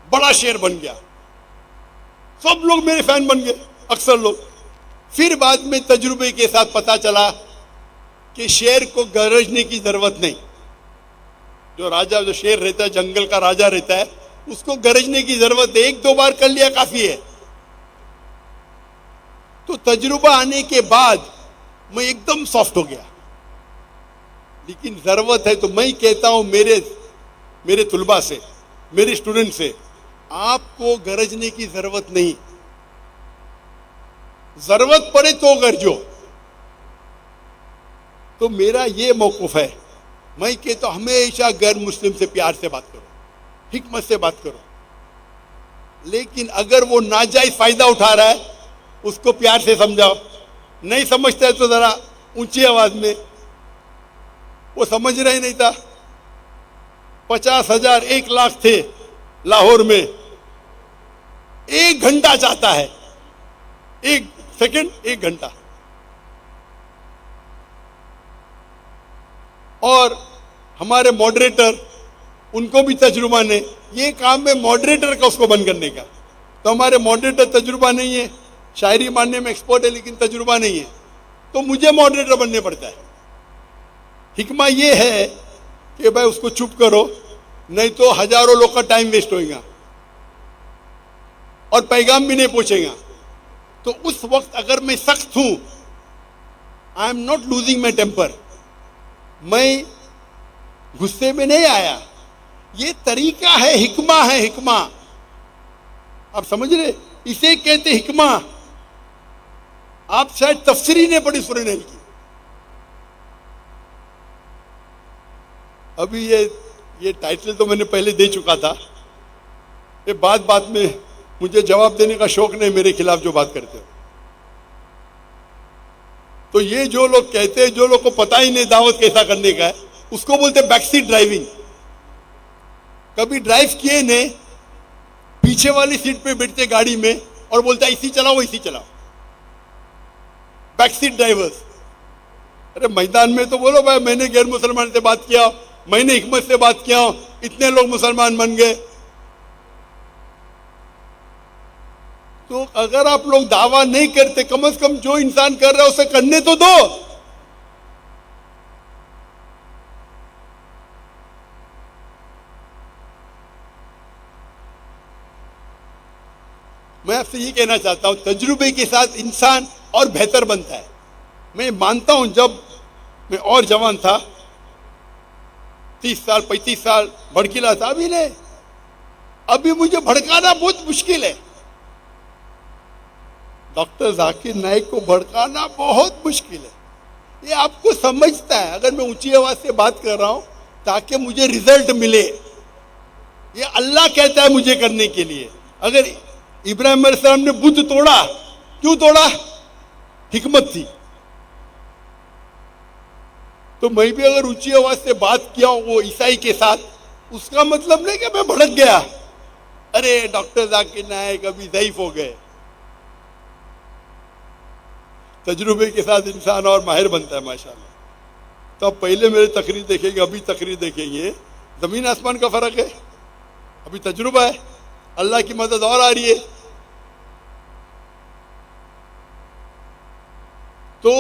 बड़ा शेर बन गया, सब लोग मेरे फैन बन गए, अक्सर लोग। फिर बाद में तजुर्बे के साथ पता चला कि शेर को गरजने की जरूरत नहीं। जो राजा, जो शेर रहता है, जंगल का राजा रहता है, उसको गरजने की जरूरत है, 1-2 बार कर लिया काफी है। तो तजुर्बा आने के बाद मैं एकदम सॉफ्ट हो गया। लेकिन जरूरत है तो मैं कहता हूं मेरे तुलबा से, मेरे स्टूडेंट से, आपको गरजने की जरूरत नहीं। जरूरत पड़े तो गरजो। तो मेरा ये मौकूफ है, मैं कहता हमेशा गैर मुस्लिम से प्यार से बात करो, हिकमत से बात करो, लेकिन अगर वो नाजायज फायदा उठा रहा है उसको प्यार से समझाओ। नहीं समझता है तो जरा ऊंची आवाज में। वो समझ रहा ही नहीं था। 50,000 1,00,000 थे लाहौर में, 1 घंटा चाहता है, 1 सेकंड, 1 घंटा। और हमारे मॉडरेटर, उनको भी तजुर्बा नहीं, ये काम है मॉडरेटर का उसको बंद करने का। तो हमारे मॉडरेटर तजुर्बा नहीं है, शायरी मानने में एक्सपर्ट है लेकिन तजुर्बा नहीं है, तो मुझे मॉडरेटर बनने पड़ता है। हिकमा ये है कि भाई उसको चुप करो, नहीं तो हजारों लोग का टाइम वेस्ट होएगा और पैगाम भी नहीं पहुंचेगा। तो उस वक्त अगर मैं सख्त हूं, I am not losing my temper, मैं गुस्से में नहीं आया, ये तरीका है, हिकमा है, हिकमा। आप समझ रहे, इसे कहते हिकमा। आप शायद तफसीरी ने पढ़ी सूरह नहल की। अभी ये टाइटल तो मैंने पहले दे चुका था, ये बात बात में मुझे जवाब देने का शौक नहीं, मेरे खिलाफ जो बात करते हो। तो ये जो लोग कहते हैं, जो लोग को पता ही नहीं दावत कैसा करने का है, उसको बोलते बैकसीट ड्राइविंग। कभी ड्राइव किए ने, पीछे वाली सीट पे बैठते गाड़ी में और बोलता इसी चलाओ इसी चलाओ, बैकसीट ड्राइवर्स। अरे मैदान में तो बोलो भाई मैंने गैर मुसलमान से बात किया, मैंने हिकमत से बात किया, इतने लोग मुसलमान बन गए। तो अगर आप लोग दावा नहीं करते, कम से कम जो इंसान कर रहा है उसे करने तो दो। मैं आपसे ये कहना चाहता हूं, तजुर्बे के साथ इंसान और बेहतर बनता है। मैं मानता हूं जब मैं और जवान था, 30 साल 35 साल भड़कीला था, अभी नहीं, अभी मुझे भड़काना बहुत मुश्किल है। डॉक्टर जाकिर नाइक को भड़काना बहुत मुश्किल है। ये आपको समझता है, अगर मैं ऊंची आवाज से बात कर रहा हूं ताकि मुझे रिजल्ट मिले, ये अल्लाह कहता है मुझे करने के लिए। अगर इब्राहिम अलैहिस्सलाम ने बुद्ध तोड़ा, क्यों तोड़ा? हिकमत थी। तो मैं भी अगर ऊंची आवाज से बात किया वो ईसाई के साथ, उसका मतलब नहीं कि मैं भड़क गया, अरे डॉक्टर जाकिर नाइक अभी ज़ईफ हो गए। तजुर्बे के साथ इंसान और माहिर बनता है माशाल्लाह। तो अब पहले मेरे तकरीर देखेंगे, अभी तकरीर देखेंगे, जमीन आसमान का फर्क है। अभी तजुर्बा है, अल्लाह की मदद और आ रही है। तो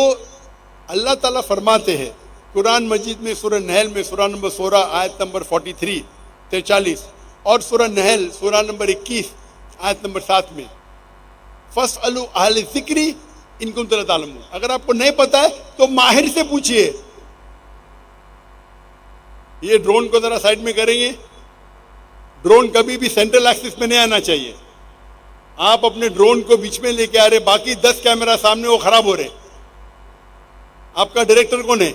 अल्लाह ताला फरमाते हैं कुरान मजीद में, सूरह नहल में, सूरह नंबर 16 आयत नंबर 43 और सूरह नहल सूरह नंबर 21 आयत नंबर 7 में, फस्अलू अहल ज़िक्री इन कुंतुम ला तालमून। अगर आपको नहीं पता है तो माहिर से पूछिए। ये ड्रोन को जरा साइड में करेंगे। ड्रोन कभी भी सेंट्रल एक्सिस में नहीं आना चाहिए। आप अपने ड्रोन को बीच में लेके आ रहे, बाकी 10 कैमरा सामने वो खराब हो रहे, आपका डायरेक्टर कौन है?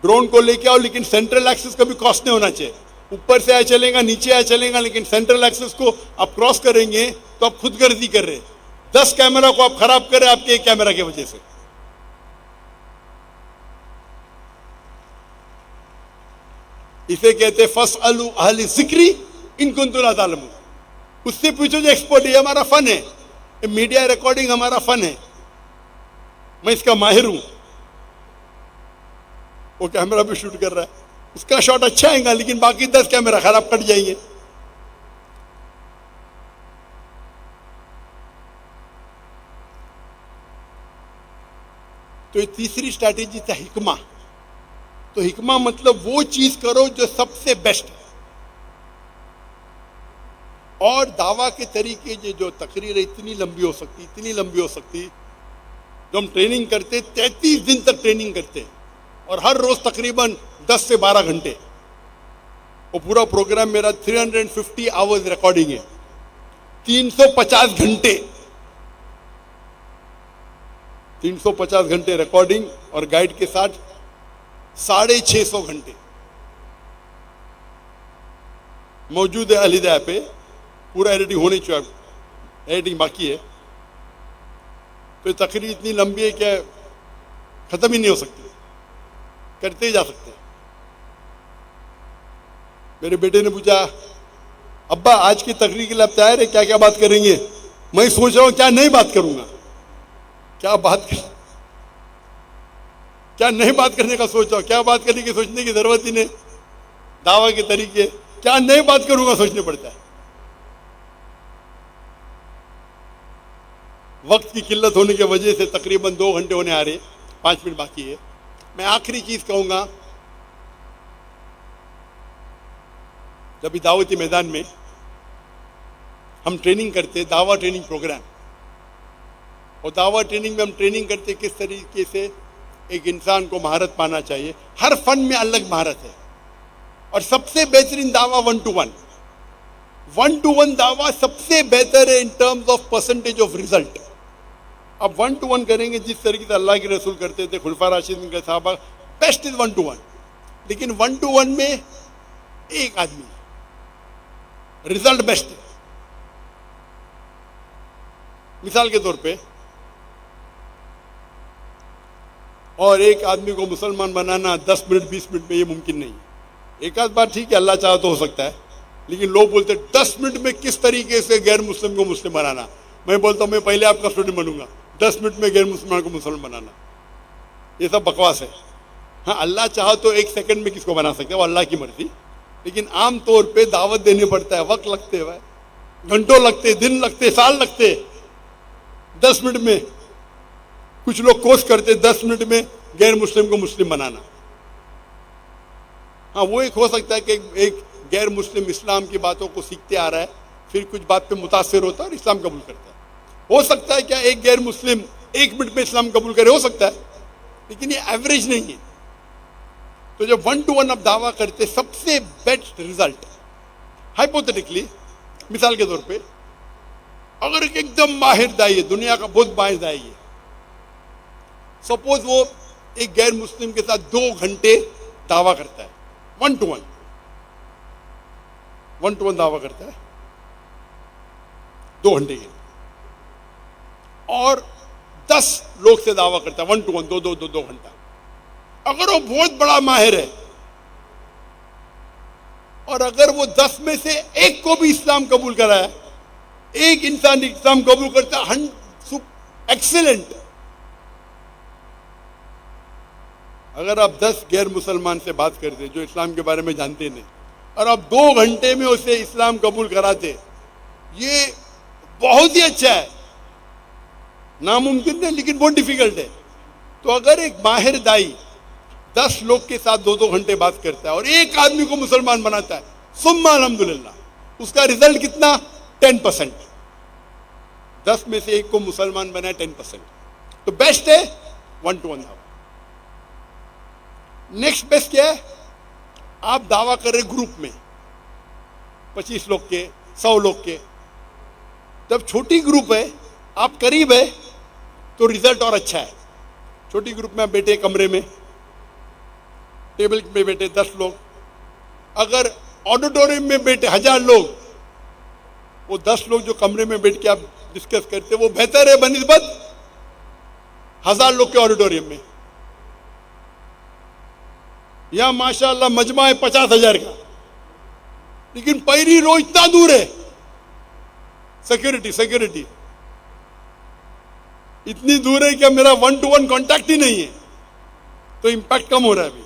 ड्रोन को लेके आओ, लेकिन सेंट्रल एक्सिस कभी क्रॉस नहीं होना चाहिए। ऊपर से आया चलेगा, नीचे आया चलेगा, लेकिन सेंट्रल एक्सिस को आप क्रॉस करेंगे तो आप खुदगर्जी कर रहे। 10 कैमरा को आप खराब कर रहे आपके एक कैमरा की वजह से। इसे कहते फस्अलू अहल ज़िक्री इन कुंतुम ला तालमून। उससे पूछो जो एक्सपर्ट है। हमारा फन है, मीडिया रिकॉर्डिंग हमारा फन है, मैं इसका माहिर हूं। वो कैमरा भी शूट कर रहा है, उसका शॉट अच्छा आएगा, लेकिन बाकी 10 कैमरा खराब कट जाएंगे। तो ये तीसरी स्ट्रैटेजी था हिकमा। तो हिकमा मतलब वो चीज करो जो सबसे बेस्ट है। और दावा के तरीके जो तकरीर इतनी लंबी हो सकती, इतनी लंबी हो सकती, जो हम ट्रेनिंग करते 33 दिन तक ट्रेनिंग करते हैं और हर रोज तकरीबन 10 से 12 घंटे। वो पूरा प्रोग्राम मेरा 350 आवर्स रिकॉर्डिंग है, 350 घंटे 350 घंटे रिकॉर्डिंग और गाइड के साथ 650 घंटे मौजूद है अलीदा ऐप पे। पूरा एडिटिंग होने चाहिए, एडिटिंग बाकी है। तो तकरीर इतनी लंबी है कि खत्म ही नहीं हो सकती, करते ही जा सकते हैं। मेरे बेटे ने पूछा, अब्बा आज की तकरीर के लिए आप तैयार है, क्या क्या बात करेंगे? मैं सोच रहा हूं क्या नई बात करूंगा, क्या नई बात करने का सोच रहा हूं, क्या बात करने की सोचने की जरूरत ही नहीं। दावा के तरीके, क्या नई बात करूंगा सोचने पड़ता है। वक्त की किल्लत होने की वजह से तकरीबन 2 घंटे होने आ रहे, 5 मिनट बाकी है। मैं आखिरी चीज कहूंगा, जब दावती मैदान में हम ट्रेनिंग करते, दावा ट्रेनिंग प्रोग्राम, और दावा ट्रेनिंग में हम ट्रेनिंग करते किस तरीके से एक इंसान को महारत पाना चाहिए। हर फन में अलग महारत है, और सबसे बेहतरीन दावा 1-to-1 दावा सबसे बेहतर है in terms of percentage of result. अब 1-to-1 करेंगे जिस तरीके से अल्लाह के रसूल करते थे, खुलफा राशिदीन के सहाबा, बेस्ट इज 1-to-1। लेकिन 1-to-1 में एक आदमी, रिजल्ट बेस्ट है। मिसाल के तौर पे, और एक आदमी को मुसलमान बनाना 10 मिनट 20 मिनट में ये मुमकिन नहीं है। एक आध बार ठीक है, अल्लाह चाहे तो हो सकता है, लेकिन लोग बोलते 10 मिनट में किस तरीके से गैर मुस्लिम को मुस्लिम बनाना। मैं बोलता हूं मैं पहले आपका स्टूडेंट बनूंगा, 10 मिनट में गैर मुसलमान को मुसलमान बनाना, ये सब बकवास है। हाँ, अल्लाह चाहे तो 1 सेकंड में किसको बना सकते हैं, वो अल्लाह की मर्जी। लेकिन आम तौर पे दावत देने पड़ता है, वक्त लगते हैं, घंटों लगते, दिन लगते, साल लगते। 10 मिनट में कुछ लोग कोशिश करते 10 मिनट में गैर मुस्लिम को मुस्लिम बनाना। हाँ, वो एक हो सकता है कि एक गैर मुस्लिम इस्लाम की बातों को सीखते आ रहा है, फिर कुछ बात पे मुतासिर होता है और इस्लाम कबूल करता है। हो सकता है क्या एक गैर मुस्लिम 1 मिनट में इस्लाम कबूल करे, हो सकता है, लेकिन ये एवरेज नहीं है। तो जब 1-to-1 आप दावा करते, सबसे बेस्ट रिजल्ट, हाइपोथेटिकली, मिसाल के तौर पे, अगर एक एकदम माहिर दाई है, दुनिया का बहुत माहिर दाई है, सपोज वो एक गैर मुस्लिम के साथ 2 घंटे दावा करता है, 1-to-1 दावा करता है 2 घंटे के, और 10 लोग से दावा करता है 1-to-1, 2 घंटा। अगर वो बहुत बड़ा माहिर है, और अगर वो 10 में से एक को भी इस्लाम कबूल कराया, एक इंसान इस्लाम कबूल करता है, एक्सीलेंट। अगर आप 10 गैर मुसलमान से बात करते जो इस्लाम के बारे में जानते नहीं, और आप 2 घंटे में उसे इस्लाम कबूल कराते, ये बहुत ही अच्छा है। नामुमकिन है, लेकिन बहुत डिफिकल्ट है। तो अगर एक माहिर दाई 10 लोग के साथ 2 घंटे बात करता है और एक आदमी को मुसलमान बनाता है, सुम्मा अल्हम्दुलिल्लाह, उसका रिजल्ट कितना? 10%। 10 में से एक को मुसलमान बनाए, 10%। तो बेस्ट है 1-to-1 दावा। नेक्स्ट बेस्ट क्या है? आप दावा कर रहे ग्रुप में 25 लोग के, 100 लोग के। जब छोटी ग्रुप है, आप करीब है, तो रिजल्ट और अच्छा है। छोटी ग्रुप में आप बैठे कमरे में, टेबल पे बैठे 10 लोग, अगर ऑडिटोरियम में बैठे 1000 लोग, वो 10 लोग जो कमरे में बैठ के आप डिस्कस करते, वो बेहतर है बनिस्बत 1000 लोग के ऑडिटोरियम में। यहां माशाअल्लाह मजमा है 50,000 का, लेकिन पहली रो इतना दूर है, सिक्योरिटी इतनी दूर है कि मेरा 1-to-1 कांटेक्ट ही नहीं है, तो इंपैक्ट कम हो रहा है। अभी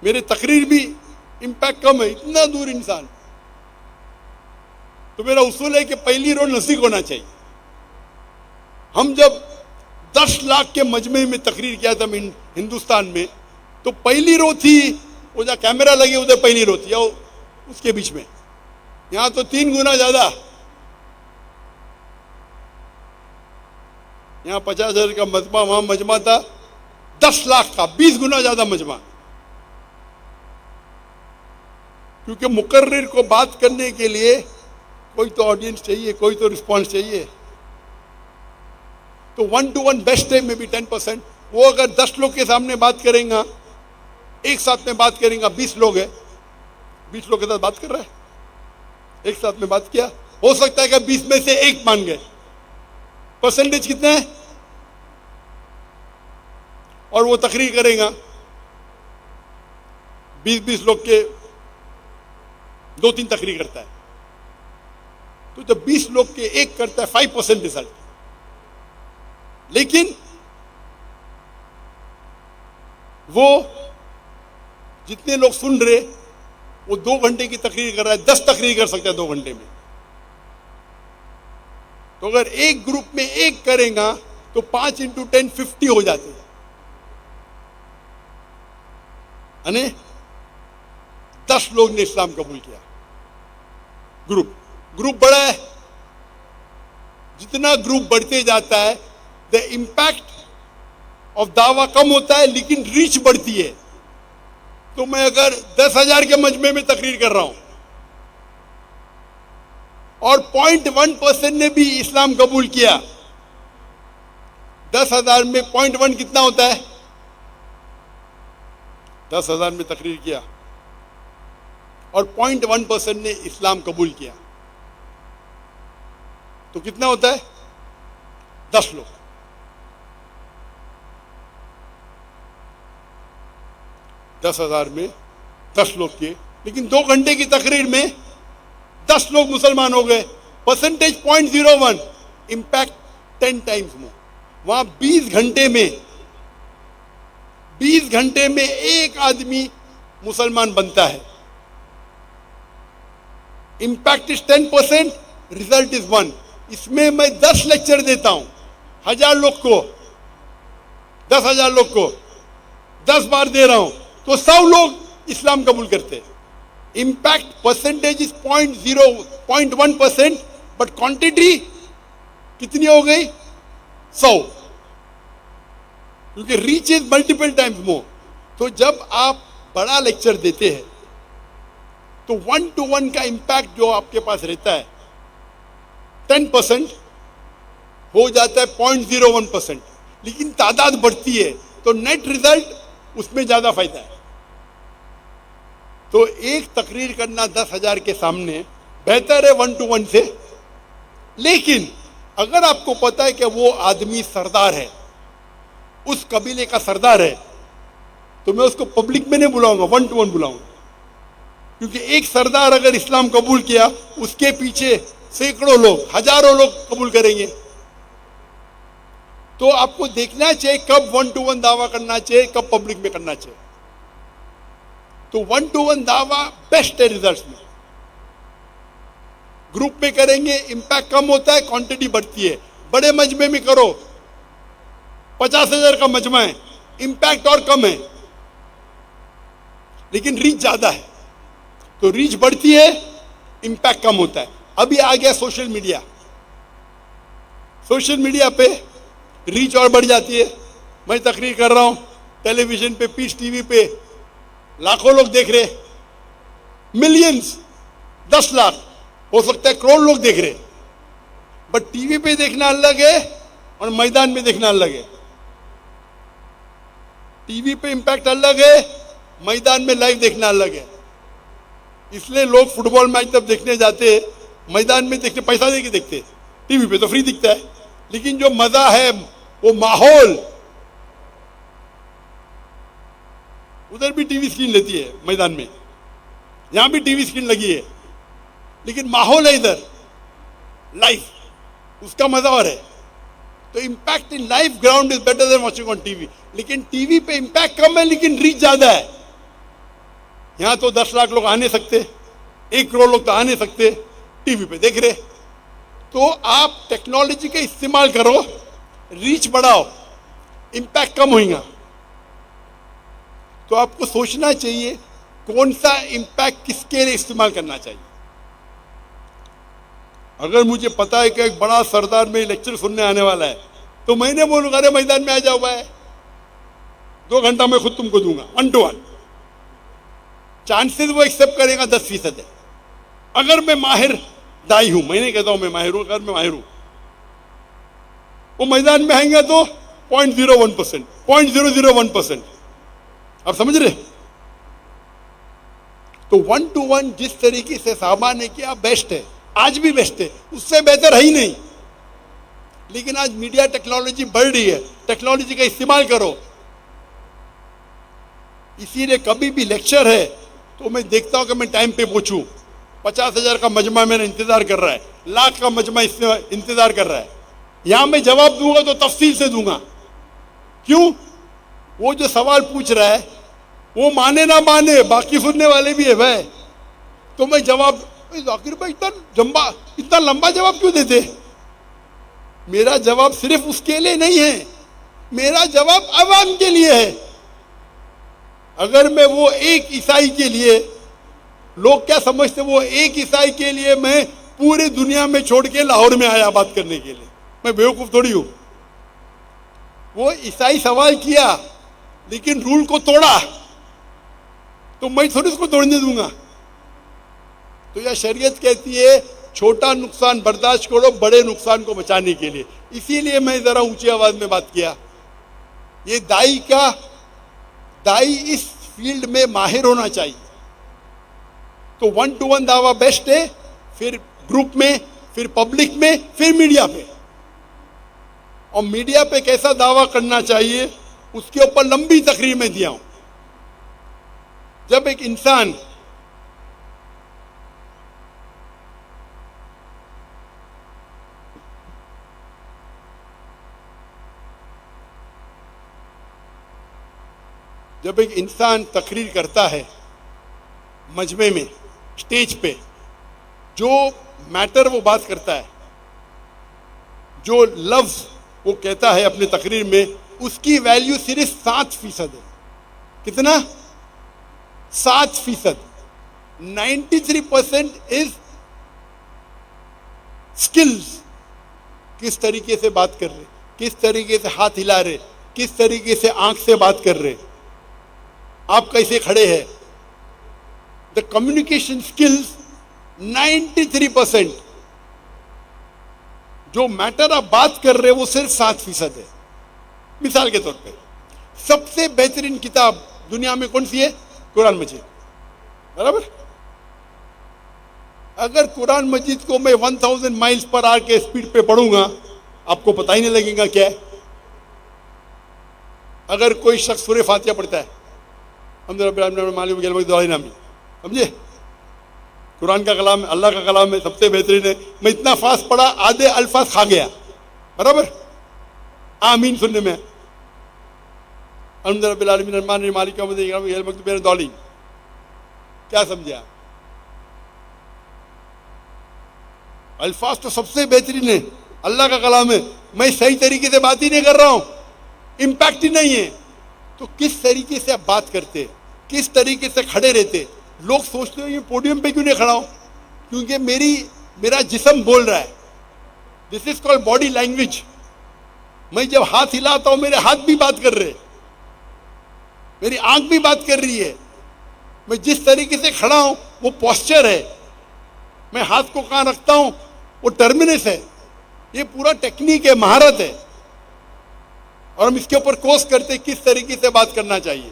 मेरे तकरीर भी इंपैक्ट कम है, इतना दूर इंसान। तो मेरा उसूल है कि पहली रो नजदीक होना चाहिए। हम जब 10 लाख के मजमे में तकरीर किया था हिंदुस्तान में, तो पहली रो थी, वो जहाँ कैमरा लगे उधर पहली रो थी, या उसके बीच में। यहां तो 3 गुना ज्यादा। यहां 50,000 का मजमा, वहां मजमा था 10 लाख का, 20 गुना ज्यादा मजमा। क्योंकि मुकर्रिर को बात करने के लिए कोई तो ऑडियंस चाहिए, कोई तो रिस्पॉन्स चाहिए। तो 1-to-1 बेस्ट है, मे बी 10%। वो अगर 10 लोग के सामने बात करेगा, एक साथ में बात करेगा, 20 लोग है, 20 लोग के साथ बात कर रहा है, एक साथ में बात किया, हो सकता है कि 20 में से एक मान गए। परसेंटेज कितना है? और वो तकरीर करेगा 20-20 लोग के 2-3 तकरीर करता है, तो जब 20 लोग के एक करता है 5% रिजल्ट। लेकिन वो जितने लोग सुन रहे, वो 2 घंटे की तकरीर कर रहा है, 10 तकरीर कर सकता है 2 घंटे में। तो अगर एक ग्रुप में एक करेगा तो 5 × 10 50 हो जाते हैं, यानी 10 लोग ने इस्लाम कबूल किया। ग्रुप बड़ा है, जितना ग्रुप बढ़ते जाता है द इंपैक्ट ऑफ दावा कम होता है, लेकिन रीच बढ़ती है। तो मैं अगर 10,000 के मजमे में तकरीर कर रहा हूं और 0.1% ने भी इस्लाम कबूल किया, 10,000 में 0.1 कितना होता है? 10,000 में तकरीर किया और 0.1% ने इस्लाम कबूल किया, तो कितना होता है? 10 लोग। 10,000 में 10 लोग किए, लेकिन 2 घंटे की तकरीर में 10 लोग मुसलमान हो गए। Percentage 0.01, impact 10 times more. वहां 20 घंटे में एक आदमी मुसलमान बनता है। Impact is 10%, result is 1। इसमें मैं 10 लेक्चर देता हूं, 1000 लोग को, 10,000 लोग को 10 बार दे रहा हूं, तो 100 लोग इस्लाम कबूल करते हैं। Impact percentage is 0.1%, but quantity कितनी हो गई? 100, क्योंकि reach is multiple times more. तो जब आप बड़ा लेक्चर देते हैं तो 1-to-1 का इंपैक्ट जो आपके पास रहता है 10% हो जाता है 0.01%, लेकिन तादाद बढ़ती है तो नेट रिजल्ट उसमें ज्यादा फायदा है। तो एक तकरीर करना 10,000 के सामने बेहतर है 1-to-1 से। लेकिन अगर आपको पता है कि वो आदमी सरदार है, उस कबीले का सरदार है, तो मैं उसको पब्लिक में नहीं बुलाऊंगा, 1-to-1 बुलाऊंगा। क्योंकि एक सरदार अगर इस्लाम कबूल किया, उसके पीछे सैकड़ों लोग, हजारों लोग कबूल करेंगे। तो आपको देखना चाहिए कब 1-to-1 दावा करना चाहिए, कब पब्लिक में करना चाहिए। तो 1-to-1 दावा बेस्ट है रिजल्ट्स में। ग्रुप में करेंगे इंपैक्ट कम होता है, क्वांटिटी बढ़ती है। बड़े मजमे में करो, 50,000 का मजमा है, इंपैक्ट और कम है, लेकिन रीच ज्यादा है। तो रीच बढ़ती है, इंपैक्ट कम होता है। अभी आ गया सोशल मीडिया। सोशल मीडिया पे रीच और बढ़ जाती है। मैं तकरीर कर रहा हूं, टेलीविजन पे, पीस टीवी पे लाखों लोग देख रहे, मिलियंस, 10 लाख, हो सकता है करोड़ लोग देख रहे। बट टीवी पे देखना अलग है और मैदान में देखना अलग है। टीवी पे इंपैक्ट अलग है, मैदान में लाइव देखना अलग है। इसलिए लोग फुटबॉल मैच तब देखने जाते हैं, मैदान में देखते पैसा देके देखते, टीवी पे तो फ्री दिखता है। लेकिन जो मजा है वो माहौल, उधर भी टीवी स्क्रीन लेती है मैदान में, यहां भी टीवी स्क्रीन लगी है, लेकिन माहौल है इधर लाइव, उसका मजा और है। तो impact in live ground is better than watching on TV. लेकिन टीवी पे इंपैक्ट कम है, लेकिन रीच ज्यादा है। यहां तो 10 लाख लोग आ नहीं सकते, 1 करोड़ लोग तो आ नहीं सकते, टीवी पे देख रहे। तो आप टेक्नोलॉजी का इस्तेमाल करो, रीच बढ़ाओ, इंपैक्ट कम होगा। तो आपको सोचना चाहिए कौन सा इंपैक्ट किसके लिए इस्तेमाल करना चाहिए। अगर मुझे पता है कि एक बड़ा सरदार में लेक्चर सुनने आने वाला है, तो मैंने बोलूंगा अरे मैदान में आ जाओ भाई, 2 घंटा मैं खुद तुमको दूंगा, 1-to-1। चांसेस वो एक्सेप्ट करेगा 10% है। अगर मैं माहिर दाई हूं, मैं नहीं कहता हूं मैं माहिर हूं, अगर मैं माहिर हूं वो मैदान में आएंगे तो 0.01%, 0.001%। आप समझ रहे? तो 1 to 1 जिस तरीके से सामान है किया बेस्ट है, आज भी बेस्ट है, उससे बेहतर है ही नहीं। लेकिन आज मीडिया टेक्नोलॉजी बढ़ रही है, टेक्नोलॉजी का इस्तेमाल करो। इसीलिए कभी भी लेक्चर है तो मैं देखता हूं कि मैं टाइम पे पहुंचूं। 50,000 का मजमा मेरा इंतजार कर रहा है, लाख का मजमा इंतजार कर रहा है। यहां मैं जवाब दूंगा तो तफसील से दूंगा। क्यों? वो जो सवाल पूछ रहा है वो माने ना माने, बाकी सुनने वाले भी है भाई। तो मैं जवाब, जाकिर भाई इतना लंबा जवाब क्यों देते? मेरा जवाब सिर्फ उसके लिए नहीं है, मेरा जवाब अवाम के लिए है। अगर मैं वो एक ईसाई के लिए, लोग क्या समझते, वो एक ईसाई के लिए मैं पूरी दुनिया में छोड़ के लाहौर में आया बात करने के लिए? मैं बेवकूफ थोड़ी हूं। वो ईसाई सवाल किया लेकिन रूल को तोड़ा, तो मैं थोड़ी उसको तोड़ने दूंगा। तो यह शरीयत कहती है छोटा नुकसान बर्दाश्त करो बड़े नुकसान को बचाने के लिए। इसीलिए मैं जरा ऊंची आवाज में बात किया। ये दाई इस फील्ड में माहिर होना चाहिए। तो 1 to 1 दावा बेस्ट है, फिर ग्रुप में, फिर पब्लिक में, फिर मीडिया पे। और मीडिया पे कैसा दावा करना चाहिए उसके ऊपर लंबी तकरीर में दिया हूं। जब एक इंसान तकरीर करता है मजमे में, स्टेज पे, जो मैटर वो बात करता है, जो लफ्ज वो कहता है अपने तकरीर में, उसकी वैल्यू सिर्फ 7% है। कितना? 7%। 93% इज स्किल्स। किस तरीके से बात कर रहे, किस तरीके से हाथ हिला रहे, किस तरीके से आंख से बात कर रहे, आप कैसे खड़े हैं। The communication skills 93%। जो मैटर आप बात कर रहे हैं वो सिर्फ 7% है। मिसाल के तौर पे सबसे बेहतरीन किताब दुनिया में कौन सी है? कुरान मजीद, बराबर। अगर कुरान मजीद को मैं 1000 माइल्स पर आवर के स्पीड पे पढ़ूंगा आपको पता ही नहीं लगेगा क्या है। अगर कोई शख्स सूरह फातिहा पढ़ता है, समझे, कुरान का कलाम है, अल्लाह का कलाम है, सबसे बेहतरीन है। मैं इतना फास्ट पढ़ा आधे अल्फाज खा गया, बराबर। आमीन सुनने में क्या समझे आप? अल्फाज तो सबसे बेहतरीन है, अल्लाह का कलाम है। मैं सही तरीके से बात ही नहीं कर रहा हूं, इंपैक्ट ही नहीं है। तो किस तरीके से आप बात करते, किस तरीके से खड़े रहते? लोग सोचते हो ये पोडियम पे क्यों नहीं खड़ा हूं? क्योंकि मेरा जिस्म बोल रहा है। This is called body language. मैं जब हाथ हिलाता हूं मेरे हाथ भी बात कर रहे, मेरी आंख भी बात कर रही है। मैं जिस तरीके से खड़ा हूं वो पोस्चर है। मैं हाथ को कहां रखता हूं वो टर्मिनस है। ये पूरा टेक्निक है, महारत है। और हम इसके ऊपर कोर्स करते किस तरीके से बात करना चाहिए।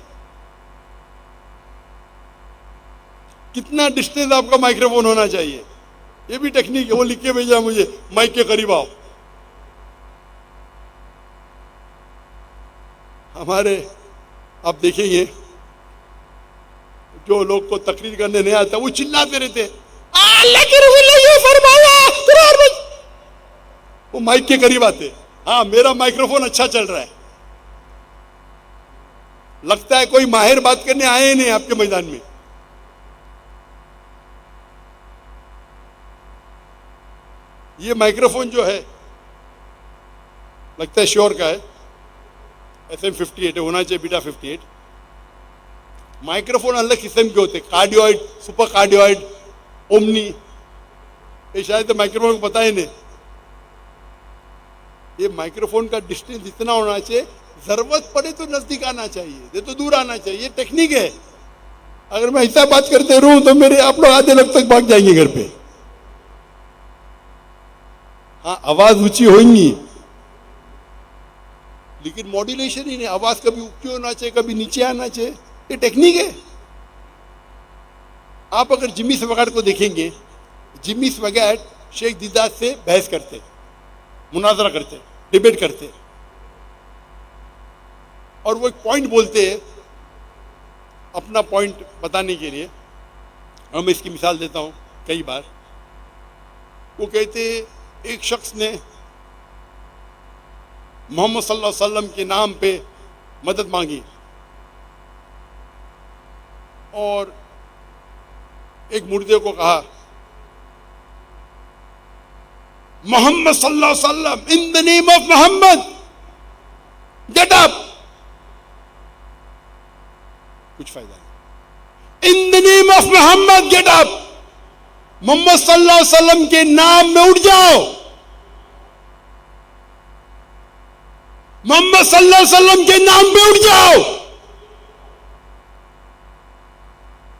कितना डिस्टेंस आपका माइक्रोफोन होना चाहिए, ये भी टेक्निक है। वो लिख के भेजा मुझे, माइक के करीब आओ। हमारे आप देखेंगे जो लोग को तकरीर करने नहीं आता वो चिल्लाते रहते, अल्लाह के रसूल ने ये फरमाया। वो माइक के करीब आते। हाँ, मेरा माइक्रोफोन अच्छा चल रहा है। लगता है कोई माहिर बात करने आए ही नहीं आपके मैदान में। ये माइक्रोफोन जो है लगता है श्योर का है, SM58 होना चाहिए, बीटा 58। माइक्रोफोन अलग किस्म के होते, कार्डियोइड, सुपर कार्डियोइड, ओमनी। ये शायद तो माइक्रोफोन को पता ही नहीं। ये माइक्रोफोन का डिस्टेंस इतना होना चाहिए, जरूरत पड़े तो नजदीक आना चाहिए, ये तो दूर आना चाहिए। ये टेक्निक है। अगर मैं ऐसा बात करते रहूं तो मेरे आप लोग आधे लोग तक भाग जाएंगे घर पे। हाँ, आवाज ऊंची होगी लेकिन मॉड्यूलेशन ही नहीं, आवाज कभी ऊंची होना चाहिए, कभी नीचे आना चाहिए, ये टेक्निक है। आप अगर जिमी स्वैगैट को देखेंगे, जिमी स्वैगैट शेख दिदात से बहस करते, मुनाजरा करते, डिबेट करते, और वो एक पॉइंट बोलते हैं अपना पॉइंट बताने के लिए। और मैं इसकी मिसाल देता हूं कई बार। वो कहते एक शख्स ने मोहम्मद सल्लल्लाहु अलैहि वसल्लम के नाम पे मदद मांगी और एक मुर्दे को कहा, मोहम्मद सल्लल्लाहु अलैहि वसल्लम, in the name of Mohammed get up. कुछ फायदा नहीं। In the name of Mohammed get up, Mohammed सल्लल्लाहु अलैहि वसल्लम के नाम में उठ जाओ, मोहम्मद सल्लल्लाहु अलैहि वसल्लम के नाम पे उठ जाओ।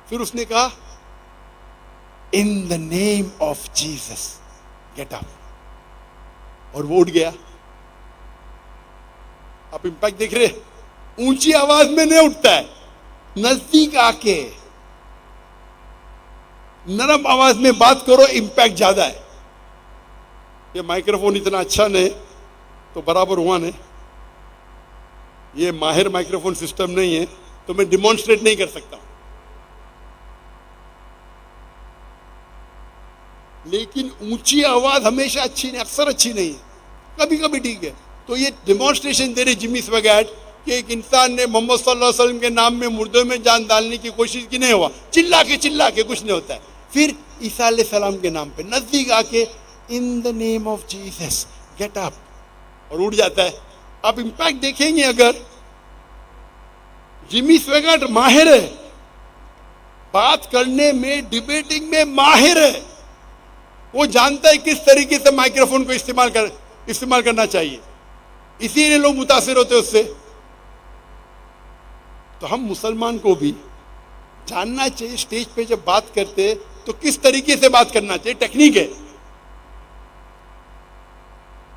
फिर उसने कहा, इन the name of Jesus get up, और वो उठ गया। आप इंपैक्ट देख रहे, ऊंची आवाज में नहीं उठता है, नजदीक आके नरम आवाज में बात करो, इंपैक्ट ज्यादा है। ये माइक्रोफोन इतना अच्छा नहीं तो बराबर हुआ नहीं, ये माहिर माइक्रोफोन सिस्टम नहीं है तो मैं डिमॉन्स्ट्रेट नहीं कर सकता, लेकिन ऊंची आवाज हमेशा अच्छी नहीं, अक्सर अच्छी नहीं है, कभी कभी ठीक है। तो ये डिमॉन्स्ट्रेशन दे रहे जिमी स्वैगैट कि एक इंसान ने मोहम्मद सल्लल्लाहु अलैहि वसल्लम के नाम में मुर्दों में जान डालने की कोशिश की, नहीं हुआ, चिल्ला के कुछ नहीं होता है। फिर ईसा अलैहि सलाम के नाम पे नजदीक आके, इन the name of Jesus get up, और उड़ जाता है। आप इंपैक्ट देखेंगे, अगर जिमी स्वैगैट माहिर है, बात करने में, डिबेटिंग में माहिर है, वो जानता है किस तरीके से माइक्रोफोन को इस्तेमाल करना चाहिए, इसीलिए लोग मुतासिर होते उससे। तो हम मुसलमान को भी जानना चाहिए स्टेज पे जब बात करते तो किस तरीके से बात करना चाहिए, टेक्निक है।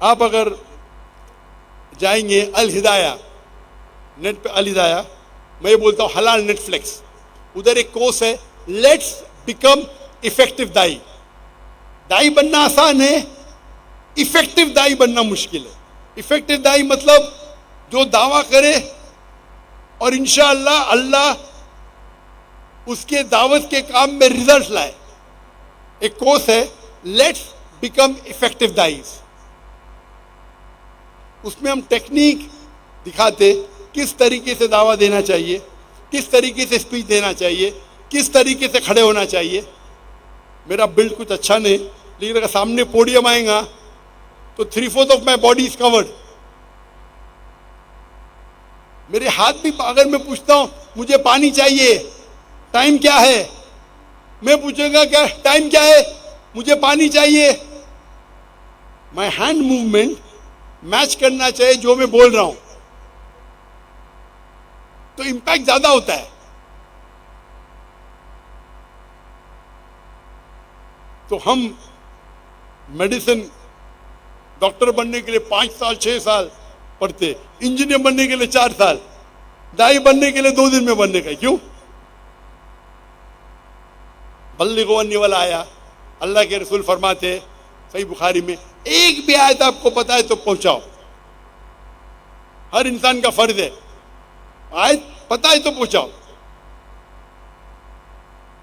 आप अगर जाएंगे अल हिदाया, नेट पे अल हिदाया, मैं ये बोलता हूं हलाल नेटफ्लिक्स, उधर एक कोर्स है, लेट्स बिकम इफेक्टिव दाई। दाई बनना आसान है, इफेक्टिव दाई बनना मुश्किल है। इफेक्टिव दाई मतलब जो दावा करे और इंशाअल्लाह अल्लाह उसके दावत के काम में रिजल्ट लाए। एक कोर्स है, लेट्स बिकम इफेक्टिव दाईज। उसमें हम टेक्निक दिखाते, किस तरीके से दावा देना चाहिए, किस तरीके से स्पीच देना चाहिए, किस तरीके से खड़े होना चाहिए। मेरा बिल्ड कुछ अच्छा नहीं, लेकिन अगर सामने पोडियम आएगा तो 3/4 of my body is covered. मेरे हाथ भी, अगर मैं पूछता हूं मुझे पानी चाहिए, टाइम क्या है, मैं पूछूंगा क्या टाइम क्या है, मुझे पानी चाहिए, माई हैंड मूवमेंट मैच करना चाहिए जो मैं बोल रहा हूं, तो इंपैक्ट ज्यादा होता है। तो हम मेडिसिन डॉक्टर बनने के लिए 5 साल 6 साल पढ़ते, इंजीनियर बनने के लिए 4 साल, दाई बनने के लिए 2 दिन में बनने का। क्यों? बल्लिगो अन्नी वाला आया, अल्लाह के रसूल फरमाते सही बुखारी में, एक भी आयत आपको पता है तो पहुंचाओ। हर इंसान का फर्ज है, आयत पता है तो पहुंचाओ।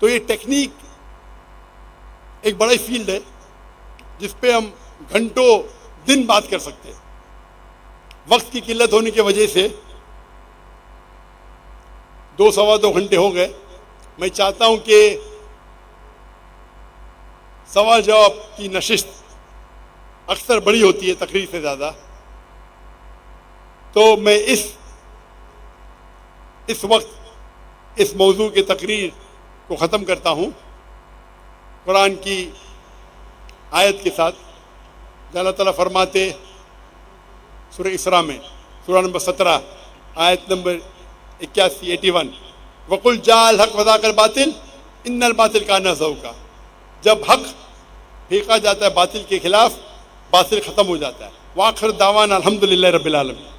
तो ये टेक्निक एक बड़ा फील्ड है जिसपे हम घंटों दिन बात कर सकते हैं। वक्त की किल्लत होने की वजह से 2-2.25 घंटे हो गए। मैं चाहता हूं कि सवाल जवाब की नशिस्त अक्सर बड़ी होती है तकरीर से ज्यादा, तो मैं इस वक्त इस मौजू के तकरीर को ख़त्म करता हूं कुरान की आयत के साथ। अल्लाह ताला फरमाते सूरह इसरा में, सूरह नंबर 17 आयत नंबर 81 वकुल जाल हक वज़ाकल बातिल इन्नल बातिल काना ज़हूक़ा। जब हक फेंका जाता है बातिल के खिलाफ, बातिल खत्म हो जाता है। वाखिर दावाना अल्हम्दुलिल्लाहि रब्बिल आलमीन।